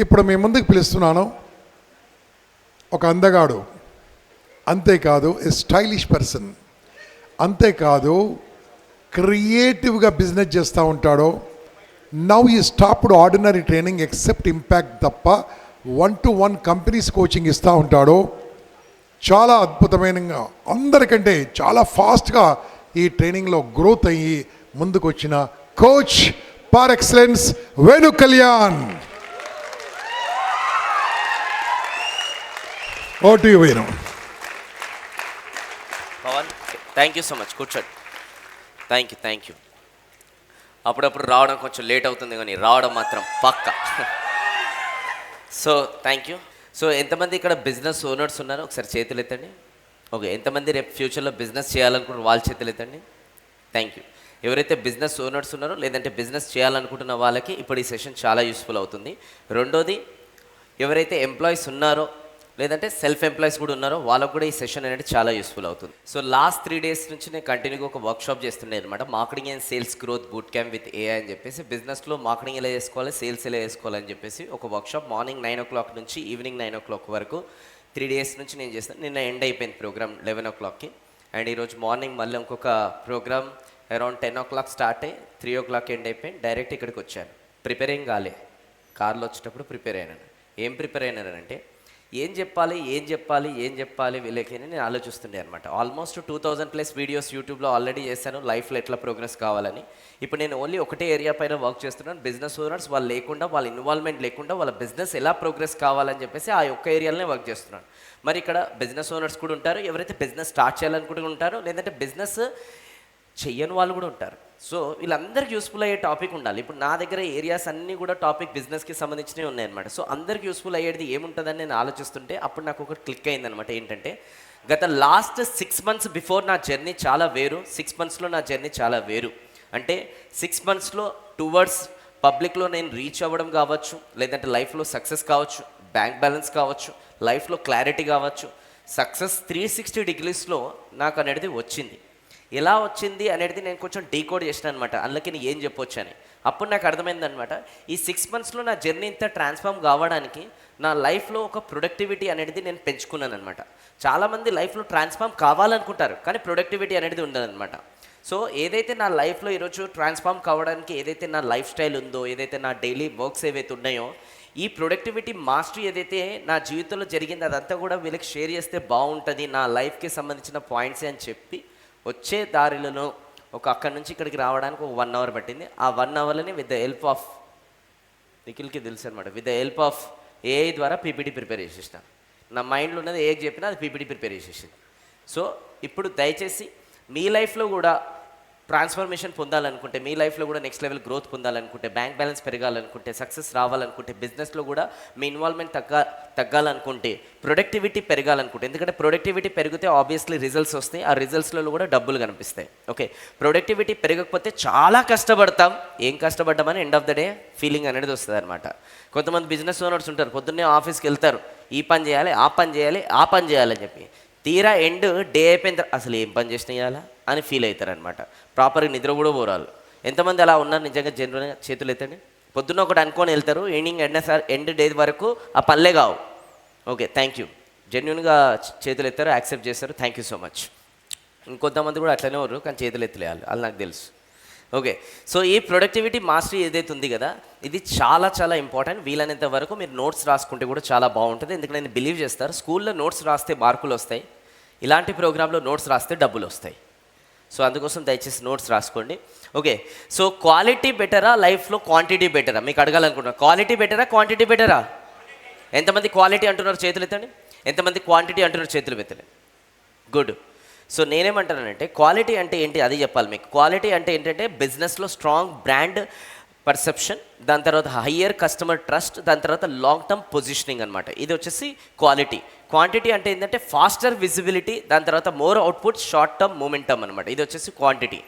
ఇప్పుడు మీ ముందుకు పిలుస్తున్నాను ఒక అందగాడు, అంతేకాదు ఏ స్టైలిష్ పర్సన్, అంతేకాదు క్రియేటివ్గా బిజినెస్ చేస్తూ ఉంటాడు. నౌ ఈ stopped ordinary training except impact తప్ప 1-to-1 కంపెనీస్ కోచింగ్ ఇస్తూ ఉంటాడు. చాలా అద్భుతమైన, అందరికంటే చాలా ఫాస్ట్గా ఈ ట్రైనింగ్లో గ్రోత్ అయ్యి ముందుకు వచ్చిన coach par excellence Venu Kalyan. ఓటు Venu. Pavan, thank you so much. కూర్చోండి. Thank you. అప్పుడప్పుడు రావడం కొంచెం లేట్ అవుతుంది, కానీ రావడం మాత్రం పక్కా. So thank you. సో ఎంతమంది ఇక్కడ బిజినెస్ ఓనర్స్ ఉన్నారో ఒకసారి చేతులు ఎత్తండి. ఓకే, ఎంతమంది రేపు ఫ్యూచర్లో బిజినెస్ చేయాలనుకుంటున్న వాళ్ళ చేతులు ఎత్తండి. Thank you. ఎవరైతే బిజినెస్ ఓనర్స్ ఉన్నారో లేదంటే బిజినెస్ చేయాలనుకుంటున్న వాళ్ళకి ఇప్పుడు ఈ సెషన్ చాలా యూస్ఫుల్ అవుతుంది. రెండోది, ఎవరైతే ఎంప్లాయీస్ ఉన్నారో లేదంటే సెల్ఫ్ ఎంప్లాయీస్ కూడా ఉన్నారో వాళ్ళకు కూడా ఈ సెషన్ అనేది చాలా యూస్ఫుల్ అవుతుంది. సో లాస్ట్ 3 days నుంచి నేను కంటిన్యూగా ఒక వర్క్షాప్ చేస్తుండే అనమాట, marketing and sales growth boot camp with AI అని చెప్పేసి. బిజినెస్లో మార్కెటింగ్ ఎలా చేసుకోవాలి, సేల్స్ ఎలా చేసుకోవాలని చెప్పేసి ఒక వర్క్షాప్ మార్నింగ్ 9 o'clock నుంచి ఈవినింగ్ 9 o'clock వరకు 3 days నుంచి నేను చేస్తాను. నిన్న ఎండ్ అయిపోయింది ప్రోగ్రామ్ 11 o'clockకి. అండ్ ఈరోజు మార్నింగ్ మళ్ళీ ఇంకొక ప్రోగ్రామ్ అరౌండ్ 10 o'clock స్టార్ట్ అయ్యి 3 o'clock ఎండ్ అయిపోయింది. డైరెక్ట్ ఇక్కడికి వచ్చాను. ప్రిపేరింగ్ కాలే, కార్లో వచ్చేటప్పుడు ప్రిపేర్ అయినాను. ఏం ప్రిపేర్ అయినానంటే ఏం చెప్పాలి వీళ్ళకి అని నేను ఆలోచిస్తుండే అనమాట. ఆల్మోస్ట్ 2000+ వీడియోస్ యూట్యూబ్లో ఆల్రెడీ చేశాను, లైఫ్లో ఎట్లా ప్రోగ్రెస్ కావాలని. ఇప్పుడు నేను ఓన్లీ ఒకటే ఏరియా పైన వర్క్ చేస్తున్నాను. బిజినెస్ ఓనర్స్ వాళ్ళు లేకుండా, వాళ్ళ ఇన్వాల్వ్మెంట్ లేకుండా వాళ్ళ బిజినెస్ ఎలా ప్రోగ్రెస్ కావాలని చెప్పేసి ఆ ఒక్క ఏరియాలోనే వర్క్ చేస్తున్నాను. మరి ఇక్కడ బిజినెస్ ఓనర్స్ కూడా ఉంటారు, ఎవరైతే బిజినెస్ స్టార్ట్ చేయాలనుకుంటూ ఉంటారో లేదంటే బిజినెస్ చెయ్యని వాళ్ళు కూడా ఉంటారు. సో వీళ్ళందరికీ యూస్ఫుల్ అయ్యే టాపిక్ ఉండాలి. ఇప్పుడు నా దగ్గర ఏరియాస్ అన్నీ కూడా టాపిక్ బిజినెస్కి సంబంధించినవి ఉన్నాయన్నమాట. సో అందరికీ యూస్ఫుల్ అయ్యేది ఏముంటుందని నేను ఆలోచిస్తుంటే అప్పుడు నాకు ఒకటి క్లిక్ అయిందనమాట. ఏంటంటే గత లాస్ట్ 6 months బిఫోర్ నా జర్నీ చాలా వేరు, 6 monthsలో నా జర్నీ చాలా వేరు. అంటే 6 monthsలో టువర్డ్స్ పబ్లిక్లో నేను రీచ్ అవ్వడం కావచ్చు, లేదంటే లైఫ్లో సక్సెస్ కావచ్చు, బ్యాంక్ బ్యాలెన్స్ కావచ్చు, లైఫ్లో క్లారిటీ కావచ్చు, సక్సెస్ 360 degreesలో నాకు అనేది వచ్చింది. ఎలా వచ్చింది అనేది నేను కొంచెం డీకోడ్ చేసిన అనమాట. అందుకే నేను ఏం చెప్పొచ్చు అని అప్పుడు నాకు అర్థమైందనమాట. ఈ 6 monthsలో నా జర్నీ ఇంత ట్రాన్స్ఫార్మ్ కావడానికి నా లైఫ్లో ఒక ప్రొడక్టివిటీ అనేది నేను పెంచుకున్నాను అనమాట. చాలామంది లైఫ్లో ట్రాన్స్ఫార్మ్ కావాలనుకుంటారు, కానీ ప్రొడక్టివిటీ అనేది ఉండదన్నమాట. సో ఏదైతే నా లైఫ్లో ఈరోజు ట్రాన్స్ఫార్మ్ కావడానికి ఏదైతే నా లైఫ్ స్టైల్ ఉందో, ఏదైతే నా డైలీ వర్క్స్ ఏవైతే ఉన్నాయో, ఈ ప్రొడక్టివిటీ మాస్టరీ ఏదైతే నా జీవితంలో జరిగింది అదంతా కూడా వీళ్ళకి షేర్ చేస్తే బాగుంటుంది, నా లైఫ్కి సంబంధించిన పాయింట్స్ అని చెప్పి వచ్చే దారిలో ఒక అక్కడి నుంచి ఇక్కడికి రావడానికి ఒక 1 hour పట్టింది. ఆ 1 hourని విత్ ద హెల్ప్ ఆఫ్ నిఖిల్కి తెలుసు అనమాట, with the help of AI ద్వారా పీపీటీ ప్రిపేర్ చేసేసిన. నా మైండ్లో ఉన్నది ఏఐకి చెప్పినా అది పీపీటీ ప్రిపేర్ చేసేసింది. సో ఇప్పుడు దయచేసి మీ లైఫ్లో కూడా ట్రాన్స్ఫర్మేషన్ పొందాలనుకుంటే, మీ లైఫ్లో కూడా నెక్స్ట్ లెవెల్ గ్రోత్ పొందాలనుకుంటే, బ్యాంక్ బ్యాలెన్స్ పెరగాలనుకుంటే, సక్సెస్ రావాలనుకుంటే, బిజినెస్లో కూడా మీ ఇన్వాల్వ్మెంట్ తగ్గాలనుకుంటే, ప్రొడక్టివిటీ పెరగాలనుకుంటే, ఎందుకంటే ప్రొడక్టివిటీ పెరిగితే ఆబ్వియస్లీ రిజల్ట్స్ వస్తాయి, ఆ రిజల్ట్స్లో కూడా డబ్బులు కనిపిస్తాయి. ఓకే, ప్రొడక్టివిటీ పెరగకపోతే చాలా కష్టపడతాం. ఏం కష్టపడ్డామని end of the day feeling అనేది వస్తుంది అనమాట. కొంతమంది బిజినెస్ ఓనర్స్ ఉంటారు, పొద్దున్నే ఆఫీస్కి వెళ్తారు, ఈ పని చేయాలి, ఆ పని చేయాలని చెప్పి, తీరా ఎండ్ డే అయిపోయిన అసలు ఏం పని చేసిన ఇవ్వాలా అని ఫీల్ అవుతారు అనమాట. ప్రాపర్గా నిద్ర కూడా పోరాలు. ఎంతమంది అలా ఉన్నారు నిజంగా? జనరల్గా చేతులు ఎత్తండి. పొద్దున్న ఒకటి అనుకొని వెళ్తారు, ఈవినింగ్ ఎండ్ డే వరకు ఆ పనులే కావు. Okay, thank you. జెన్యున్గా చేతులు ఎత్తారు, యాక్సెప్ట్ చేస్తారు, థ్యాంక్ యూ సో మచ్. ఇంకొంతమంది కూడా అట్లనే ఉన్నారు, కానీ చేతులు ఎత్తలేయాలి, అది నాకు తెలుసు. ఓకే, సో ఈ ప్రొడక్టివిటీ మాస్టరీ ఏదైతే ఉంది కదా, ఇది చాలా చాలా ఇంపార్టెంట్. వీలైనంత వరకు మీరు నోట్స్ రాసుకుంటే కూడా చాలా బాగుంటుంది. ఎందుకంటే నేను బిలీవ్ చేస్తారు, స్కూల్లో నోట్స్ రాస్తే మార్కులు వస్తాయి, ఇలాంటి ప్రోగ్రాంలో నోట్స్ రాస్తే డబ్బులు వస్తాయి. సో అందుకోసం దయచేసి నోట్స్ రాసుకోండి. ఓకే, సో క్వాలిటీ బెటరా, లైఫ్లో క్వాంటిటీ బెటరా? మీకు అడగాలనుకుంటున్నాను, క్వాలిటీ బెటరా, క్వాంటిటీ బెటరా? ఎంతమంది క్వాలిటీ అంటున్నారు చేతులు ఎత్తండి. ఎంతమంది క్వాంటిటీ అంటున్నారు చేతులు ఎత్తండి. గుడ్. సో నేనేమంటానంటే క్వాలిటీ అంటే ఏంటి అది చెప్పాలి మీకు. క్వాలిటీ అంటే ఏంటంటే బిజినెస్లో స్ట్రాంగ్ బ్రాండ్ పర్సెప్షన్, దాని తర్వాత హయ్యర్ కస్టమర్ ట్రస్ట్, దాని తర్వాత లాంగ్ టర్మ్ పొజిషనింగ్ అనమాట. ఇది వచ్చేసి క్వాలిటీ. క్వాంటిటీ అంటే ఏంటంటే ఫాస్టర్ విజిబిలిటీ, దాని తర్వాత more output, short term momentum అనమాట. ఇది వచ్చేసి క్వాంటిటీ.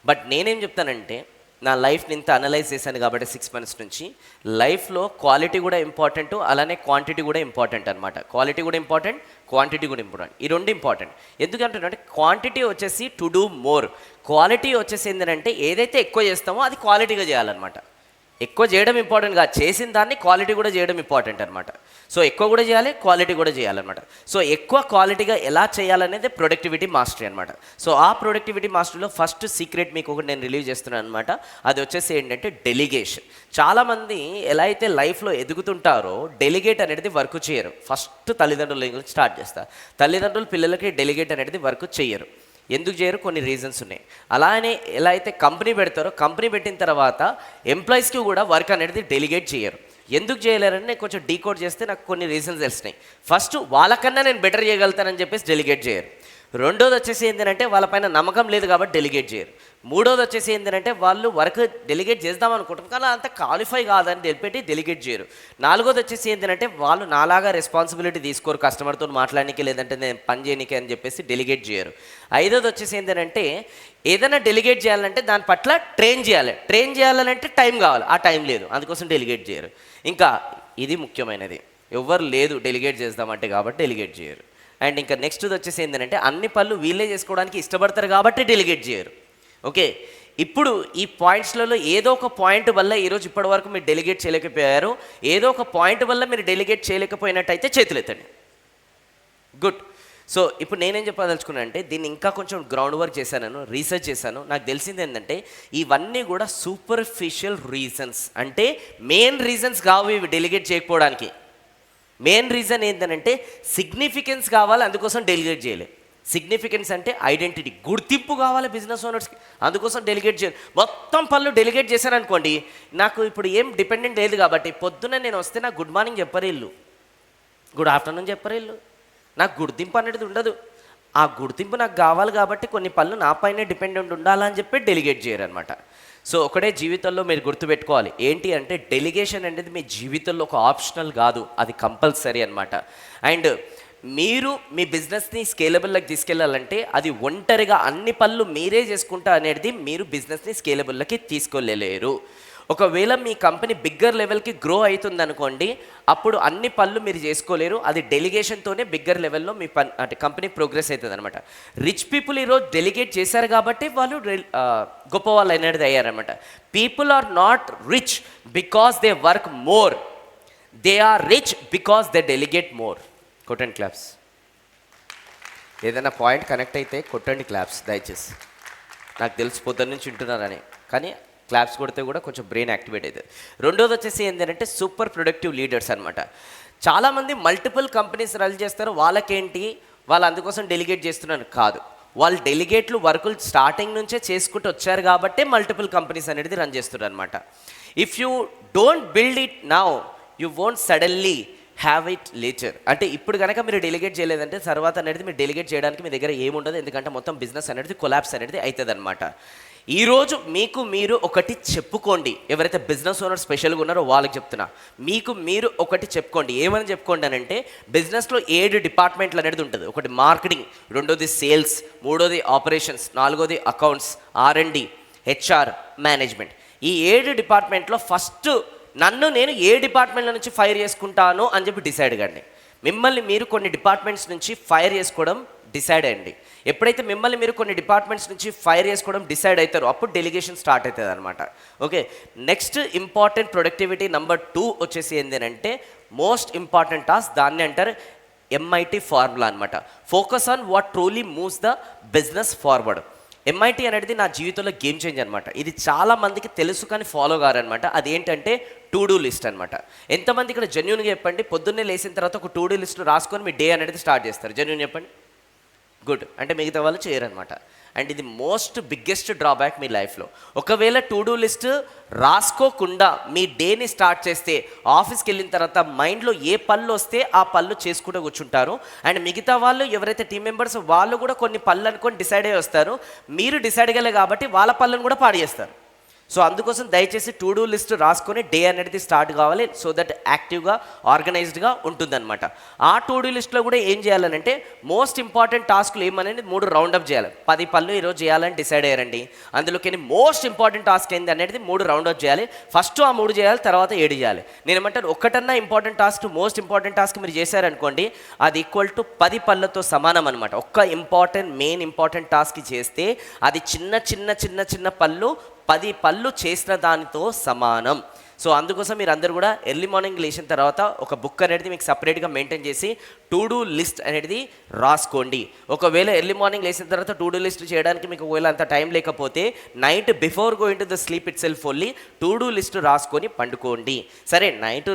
బట్ నేనేం చెప్తానంటే నా లైఫ్ని ఇంత అనలైజ్ చేశాను కాబట్టి 6 months నుంచి లైఫ్లో క్వాలిటీ కూడా ఇంపార్టెంట్, అలానే క్వాంటిటీ కూడా ఇంపార్టెంట్ అనమాట. క్వాలిటీ కూడా ఇంపార్టెంట్, క్వాంటిటీ కూడా ఇంపార్టెంట్. ఈ రెండు ఇంపార్టెంట్. ఎందుకంటే క్వాంటిటీ వచ్చేసి టు డూ మోర్, క్వాలిటీ వచ్చేసి ఏంటంటే ఏదైతే ఎక్కువ చేస్తామో అది క్వాలిటీగా చేయాలన్నమాట. ఎక్కువ చేయడం ఇంపార్టెంట్ కాదు, చేసిన దాన్ని క్వాలిటీ కూడా చేయడం ఇంపార్టెంట్ అనమాట. సో ఎక్కువ కూడా చేయాలి, క్వాలిటీ కూడా చేయాలన్నమాట. సో ఎక్కువ క్వాలిటీగా ఎలా చేయాలనేది ప్రొడక్టివిటీ మాస్టరీ అనమాట. సో ఆ ప్రొడక్టివిటీ మాస్టరీలో ఫస్ట్ సీక్రెట్ మీకు ఒకటి నేను రిలీవ్ చేస్తున్నాను అనమాట. అది వచ్చేసి ఏంటంటే డెలిగేషన్. చాలామంది ఎలా అయితే లైఫ్లో ఎదుగుతుంటారో డెలిగేట్ అనేది వర్క్ చేయరు. ఫస్ట్ తల్లిదండ్రుల గురించి స్టార్ట్ చేస్తారు. తల్లిదండ్రులు పిల్లలకి డెలిగేట్ అనేది వర్క్ చేయరు. ఎందుకు చేయరు? కొన్ని రీజన్స్ ఉన్నాయి. అలానే ఎలా అయితే కంపెనీ పెడతారో కంపెనీ పెట్టిన తర్వాత ఎంప్లాయీస్కి కూడా వర్క్ అనేది డెలిగేట్ చేయరు. ఎందుకు చేయలేరని నేను కొంచెం డీకోడ్ చేస్తే నాకు కొన్ని రీజన్స్ తెలిసినాయి. ఫస్ట్ వాళ్ళకన్నా నేను బెటర్ చేయగలుగుతానని చెప్పేసి డెలిగేట్ చేయరు. రెండోది వచ్చేసి ఏంటంటే వాళ్ళపైన నమ్మకం లేదు కాబట్టి డెలిగేట్ చేయరు. మూడోది వచ్చేసి ఏంటంటే వాళ్ళు వర్క్ డెలిగేట్ చేద్దాం అనుకుంటారు కానీ అంత క్వాలిఫై కాదని తెలిపెట్టి డెలిగేట్ చేయరు. నాలుగోది వచ్చేసి ఏంటంటే వాళ్ళు నాలాగా రెస్పాన్సిబిలిటీ తీసుకోరు కస్టమర్తో మాట్లాడడానికి, లేదంటే నేను పని చేయడానికి అని చెప్పేసి డెలిగేట్ చేయరు. ఐదోది వచ్చేసి ఏంటంటే ఏదైనా డెలిగేట్ చేయాలంటే దాని పట్ల ట్రైన్ చేయాలి. ట్రైన్ చేయాలంటే టైం కావాలి, ఆ టైం లేదు, అందుకోసం డెలిగేట్ చేయరు. ఇంకా ఇది ముఖ్యమైనది, ఎవరు లేదు డెలిగేట్ చేద్దామంటే కాబట్టి డెలిగేట్ చేయరు. అండ్ ఇంకా నెక్స్ట్ వచ్చేసి ఏంటంటే అన్ని పనులు వీళ్ళే చేసుకోవడానికి ఇష్టపడతారు కాబట్టి డెలిగేట్ చేయరు. ఓకే, ఇప్పుడు ఈ పాయింట్స్లలో ఏదో ఒక పాయింట్ వల్ల ఈరోజు ఇప్పటి వరకు మీరు డెలిగేట్ చేయలేకపోయారు, ఏదో ఒక పాయింట్ వల్ల మీరు డెలిగేట్ చేయలేకపోయినట్టయితే చేతులు ఎత్తండి. గుడ్. సో ఇప్పుడు నేనేం చెప్పదలుచుకున్నాను అంటే దీన్ని ఇంకా కొంచెం గ్రౌండ్ వర్క్ చేశాను, రీసెర్చ్ చేశాను. నాకు తెలిసింది ఏంటంటే ఇవన్నీ కూడా సూపర్ఫిషియల్ రీజన్స్, అంటే మెయిన్ రీజన్స్ కావు ఇవి డెలిగేట్ చేయకపోవడానికి. మెయిన్ రీజన్ ఏంటంటే సిగ్నిఫికెన్స్ కావాలి, అందుకోసం డెలిగేట్ చేయలేదు. సిగ్నిఫికెన్స్ అంటే ఐడెంటిటీ, గుర్తింపు కావాలి బిజినెస్ ఓనర్స్కి, అందుకోసం డెలిగేట్ చేయాలి. మొత్తం పనులు డెలిగేట్ చేశారనుకోండి, నాకు ఇప్పుడు ఏం డిపెండెంట్ లేదు కాబట్టి పొద్దున్న నేను వస్తే నాకు గుడ్ మార్నింగ్ చెప్పరు ఇల్లు, గుడ్ ఆఫ్టర్నూన్ చెప్పరు ఇల్లు, నాకు గుర్తింపు అనేది ఉండదు. ఆ గుర్తింపు నాకు కావాలి కాబట్టి కొన్ని పనులు నా పైనే డిపెండెంట్ ఉండాలని చెప్పి డెలిగేట్ చేయరు అనమాట. సో ఒకటే జీవితంలో మీరు గుర్తుపెట్టుకోవాలి ఏంటి అంటే డెలిగేషన్ అనేది మీ జీవితంలో ఒక ఆప్షనల్ కాదు, అది కంపల్సరీ అనమాట. అండ్ మీరు మీ బిజినెస్ని స్కేలబుల్లోకి తీసుకెళ్ళాలంటే అది ఒంటరిగా అన్ని పనులు మీరే చేసుకుంటా అనేది మీరు బిజినెస్ని స్కేలబుల్లోకి తీసుకోలేరు. ఒకవేళ మీ కంపెనీ బిగ్గర్ లెవెల్కి గ్రో అవుతుంది అనుకోండి, అప్పుడు అన్ని పనులు మీరు చేసుకోలేరు, అది డెలిగేషన్తోనే బిగ్గర్ లెవెల్లో మీ అంటే కంపెనీ ప్రోగ్రెస్ అవుతుంది అనమాట. రిచ్ పీపుల్ ఈరోజు డెలిగేట్ చేశారు కాబట్టి వాళ్ళు గొప్ప వాళ్ళు అనేది అయ్యారనమాట. People are not rich because they work more, they are rich because they delegate more. కొట్టండి క్లాప్స్. ఏదైనా పాయింట్ కనెక్ట్ అయితే కొట్టండి క్లాప్స్ దయచేసి. నాకు తెలిసి పొద్దున్న నుంచి వింటున్నారని, కానీ క్లాప్స్ కొడితే కూడా కొంచెం బ్రెయిన్ యాక్టివేట్ అవుతుంది. రెండోది వచ్చేసి ఏంటంటే సూపర్ ప్రొడక్టివ్ లీడర్స్ అనమాట. చాలామంది మల్టిపుల్ కంపెనీస్ రన్ చేస్తారు, వాళ్ళకేంటి వాళ్ళు అందుకోసం డెలిగేట్ చేస్తున్నారు కాదు, వాళ్ళు డెలిగేట్లు వర్కులు స్టార్టింగ్ నుంచే చేసుకుంటూ వచ్చారు కాబట్టి మల్టిపుల్ కంపెనీస్ అనేది రన్ చేస్తున్నారు అనమాట. If you don't build it now you won't suddenly have it later. అంటే ఇప్పుడు కనుక మీరు డెలిగేట్ చేయలేదంటే తర్వాత అనేది మీరు డెలిగేట్ చేయడానికి మీ దగ్గర ఏముండదు, ఎందుకంటే మొత్తం బిజినెస్ అనేది కొలాప్స్ అనేది అవుతుంది అనమాట. ఈరోజు మీకు మీరు ఒకటి చెప్పుకోండి, ఎవరైతే బిజినెస్ ఓనర్ స్పెషల్గా ఉన్నారో వాళ్ళకి చెప్తున్నా, మీకు మీరు ఒకటి చెప్పుకోండి. ఏమని చెప్పుకోండి అని అంటే బిజినెస్లో 7 డిపార్ట్మెంట్లు అనేది ఉంటుంది. ఒకటి మార్కెటింగ్, రెండోది సేల్స్, మూడోది ఆపరేషన్స్, నాలుగోది అకౌంట్స్, R&D, HR, మేనేజ్మెంట్. ఈ 7 డిపార్ట్మెంట్లో ఫస్ట్ నన్ను నేను ఏ డిపార్ట్మెంట్ల నుంచి ఫైర్ చేసుకుంటాను అని చెప్పి డిసైడ్ కండి. మిమ్మల్ని మీరు కొన్ని డిపార్ట్మెంట్స్ నుంచి ఫైర్ చేసుకోవడం డిసైడ్ అయ్యండి. ఎప్పుడైతే మిమ్మల్ని మీరు కొన్ని డిపార్ట్మెంట్స్ నుంచి ఫైర్ చేసుకోవడం డిసైడ్ అవుతారో అప్పుడు డెలిగేషన్ స్టార్ట్ అవుతుంది అనమాట. Okay, next important productivity number 2 వచ్చేసి ఏంటంటే మోస్ట్ ఇంపార్టెంట్ టాస్క్, దాన్ని అంటారు MIT ఫార్ములా అనమాట. Focus on what truly moves the business forward. MIT అనేది నా జీవితంలో గేమ్ చేంజ్ అనమాట. ఇది చాలా మందికి తెలుసు కానీ ఫాలో కారనమాట. అది ఏంటంటే టు డూ లిస్ట్ అనమాట. ఎంతమంది ఇక్కడ జెన్యూన్గా చెప్పండి, పొద్దున్నే లేచిన తర్వాత ఒక టు డూ లిస్ట్ రాసుకొని మీ డే అనేది స్టార్ట్ చేస్తారు? జెన్యూన్ చెప్పండి. గుడ్. అంటే మిగతా వాళ్ళు చేయరనమాట. అండ్ ఇది మోస్ట్ బిగ్గెస్ట్ డ్రాబ్యాక్ మీ లైఫ్లో. ఒకవేళ టు డూ లిస్ట్ రాసుకోకుండా మీ డేని స్టార్ట్ చేస్తే ఆఫీస్కి వెళ్ళిన తర్వాత మైండ్లో ఏ పళ్ళు వస్తే ఆ పళ్ళు చేసుకుంటూ కూర్చుంటారు. అండ్ మిగతా వాళ్ళు ఎవరైతే టీం మెంబర్స్ వాళ్ళు కూడా కొన్ని పళ్ళు అనుకొని డిసైడ్ అయ్యి వస్తారు, మీరు డిసైడ్ అయ్యలే కాబట్టి వాళ్ళ పళ్ళను కూడా పాడు చేస్తారు. సో అందుకోసం దయచేసి టు డూ లిస్ట్ రాసుకొని డే అనేది స్టార్ట్ కావాలి, సో దట్ యాక్టివ్గా ఆర్గనైజ్డ్గా ఉంటుందన్నమాట. ఆ టు డూ లిస్ట్లో కూడా ఏం చేయాలంటే మోస్ట్ ఇంపార్టెంట్ టాస్క్లు ఏమనేది 3 రౌండప్ చేయాలి. 10 పనులు ఈరోజు చేయాలని డిసైడ్ అయ్యారండి, అందులోకి మోస్ట్ ఇంపార్టెంట్ టాస్క్ ఏంది అనేది 3 రౌండప్ చేయాలి. ఫస్ట్ ఆ 3 చేయాలి, తర్వాత 7 చేయాలి. నేను ఏమంటాను, ఒకటన్నా important task, most important task మీరు చేశారనుకోండి, అది ఈక్వల్ టు 10 పనులతో సమానం అనమాట. ఒక్క మెయిన్ ఇంపార్టెంట్ టాస్క్ చేస్తే అది చిన్న చిన్న చిన్న చిన్న పళ్ళు 10 పళ్ళు చేసిన దానితో సమానం. సో అందుకోసం మీరు అందరూ కూడా ఎర్లీ మార్నింగ్ లేచిన తర్వాత ఒక బుక్ అనేది మీకు సపరేట్గా మెయింటైన్ చేసి టు డూ లిస్ట్ అనేది రాసుకోండి. ఒకవేళ ఎర్లీ మార్నింగ్ లేచిన తర్వాత టు డూ లిస్ట్ చేయడానికి మీకు ఒకవేళ అంత టైం లేకపోతే night before going to the sleep it self only to do list రాసుకొని పండుకోండి. సరే, నైట్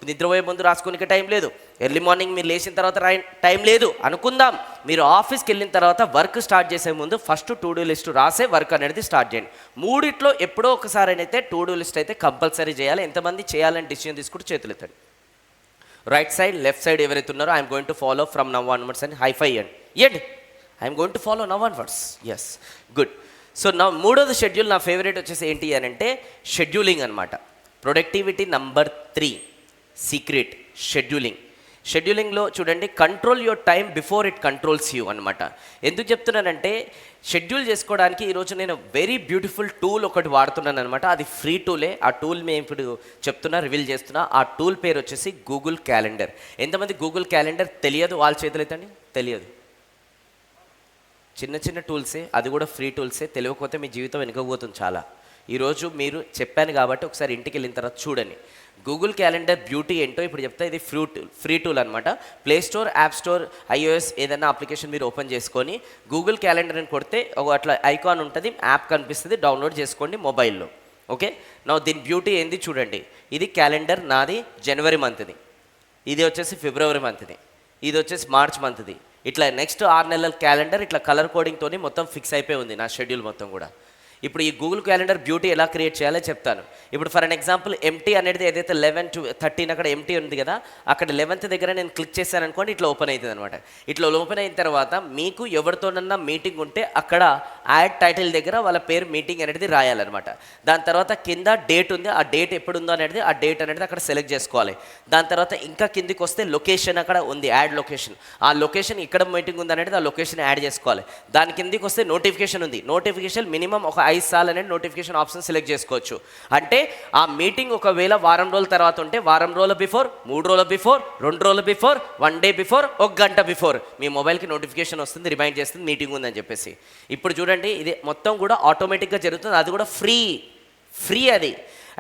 నిద్రపోయే ముందు రాసుకోనికి టైం లేదు, ఎర్లీ మార్నింగ్ మీరు లేచిన తర్వాత టైం లేదు అనుకుందాం. మీరు ఆఫీస్కి వెళ్ళిన తర్వాత వర్క్ స్టార్ట్ చేసే ముందు ఫస్ట్ టు డూ లిస్ట్ రాసే వర్క్ అనేది స్టార్ట్ చేయండి. మూడిట్లో ఎప్పుడో ఒకసారి అయితే టు డూ లిస్ట్ అయితే కంపల్సరీ చేయాలి. ఎంతమంది చేయాలని డిసిషన్ తీసుకుంటూ చేతులు ఎత్తండి. రైట్ సైడ్ లెఫ్ట్ సైడ్ ఎవరైతే ఉన్నారో I'm going to follow from now onwards అని హైఫై ఇవ్వండి. I'm going to follow now onwards. Yes, good. So నా మూడోది షెడ్యూల్, నా ఫేవరెట్ వచ్చేసి ఏంటి అని అంటే షెడ్యూలింగ్ అనమాట. Productivity number 3 secret scheduling. షెడ్యూలింగ్లో చూడండి, control your time before it controls you అనమాట. ఎందుకు చెప్తున్నానంటే షెడ్యూల్ చేసుకోవడానికి ఈరోజు నేను వెరీ బ్యూటిఫుల్ టూల్ ఒకటి వాడుతున్నాను అనమాట. అది ఫ్రీ టూలే. ఆ టూల్ మేము ఇప్పుడు చెప్తున్నా, రివీల్ చేస్తున్నా. ఆ టూల్ పేరు వచ్చేసి గూగుల్ క్యాలెండర్. ఎంతమంది గూగుల్ క్యాలెండర్ తెలియదు? వాళ్ళ చేతులు ఎత్తండి. తెలియదు. చిన్న చిన్న టూల్సే, అది కూడా ఫ్రీ టూల్సే. తెలియకపోతే మీ జీవితం వెనుకపోతుంది చాలా. ఈరోజు మీరు చెప్పాను కాబట్టి ఒకసారి ఇంటికి వెళ్ళిన తర్వాత చూడండి. గూగుల్ క్యాలెండర్ బ్యూటీ ఏంటో ఇప్పుడు చెప్తా. ఇది ఫ్రీ టూల్ అనమాట. Play store, app store, iOS ఏదైనా అప్లికేషన్ మీరు ఓపెన్ చేసుకొని గూగుల్ క్యాలెండర్ అని కొడితే ఒక అట్లా ఐకాన్ ఉంటుంది, యాప్ కనిపిస్తుంది, డౌన్లోడ్ చేసుకోండి మొబైల్లో. ఓకే, నా దీని బ్యూటీ ఏంది చూడండి. ఇది క్యాలెండర్ నాది జనవరి మంత్ది, ఇది వచ్చేసి ఫిబ్రవరి మంత్ది, ఇది వచ్చేసి మార్చ్ మంత్ది. ఇట్లా నెక్స్ట్ 6 నెలల క్యాలెండర్ ఇట్లా కలర్ కోడింగ్తో మొత్తం ఫిక్స్ అయిపోయి ఉంది నా షెడ్యూల్ మొత్తం కూడా. ఇప్పుడు ఈ గూగుల్ క్యాలెండర్ బ్యూటీ ఎలా క్రియేట్ చేయాలో చెప్తాను. ఇప్పుడు ఫర్ అన్ ఎగ్జాంపుల్ ఎంటీ అనేది ఏదైతే 11 to 13 అక్కడ ఎంటీ ఉంది కదా, అక్కడ 11th దగ్గర నేను క్లిక్ చేశాను అనుకోండి, ఇట్లా ఓపెన్ అవుతుంది అనమాట. ఇట్లా ఓపెన్ అయిన తర్వాత మీకు ఎవరితోనన్నా మీటింగ్ ఉంటే అక్కడ యాడ్ టైటిల్ దగ్గర వాళ్ళ పేరు మీటింగ్ అనేది రాయాలన్నమాట. దాని తర్వాత కింద డేట్ ఉంది, ఆ డేట్ ఎప్పుడు ఉందో అనేది ఆ డేట్ అనేది అక్కడ సెలెక్ట్ చేసుకోవాలి. దాని తర్వాత ఇంకా కిందికి వస్తే లొకేషన్ అక్కడ ఉంది, యాడ్ లొకేషన్. ఆ లొకేషన్ ఇక్కడ మీటింగ్ ఉంది అనేది ఆ లొకేషన్ యాడ్ చేసుకోవాలి. దాని కిందికి వస్తే నోటిఫికేషన్ ఉంది, నోటిఫికేషన్ మినిమం ఒక 5 సార్లు అనేది నోటిఫికేషన్ ఆప్షన్ సెలెక్ట్ చేసుకోవచ్చు. అంటే ఆ మీటింగ్ ఒకవేళ వారం రోజుల తర్వాత ఉంటే వారం రోజుల బిఫోర్, 3 రోజుల బిఫోర్, 2 రోజుల బిఫోర్, 1 డే బిఫోర్, 1 గంట బిఫోర్ మీ మొబైల్కి నోటిఫికేషన్ వస్తుంది, రిమైండ్ చేస్తుంది మీటింగ్ ఉందని చెప్పేసి. ఇప్పుడు చూడండి, ఇది మొత్తం కూడా ఆటోమేటిక్గా జరుగుతుంది. అది కూడా ఫ్రీ అది.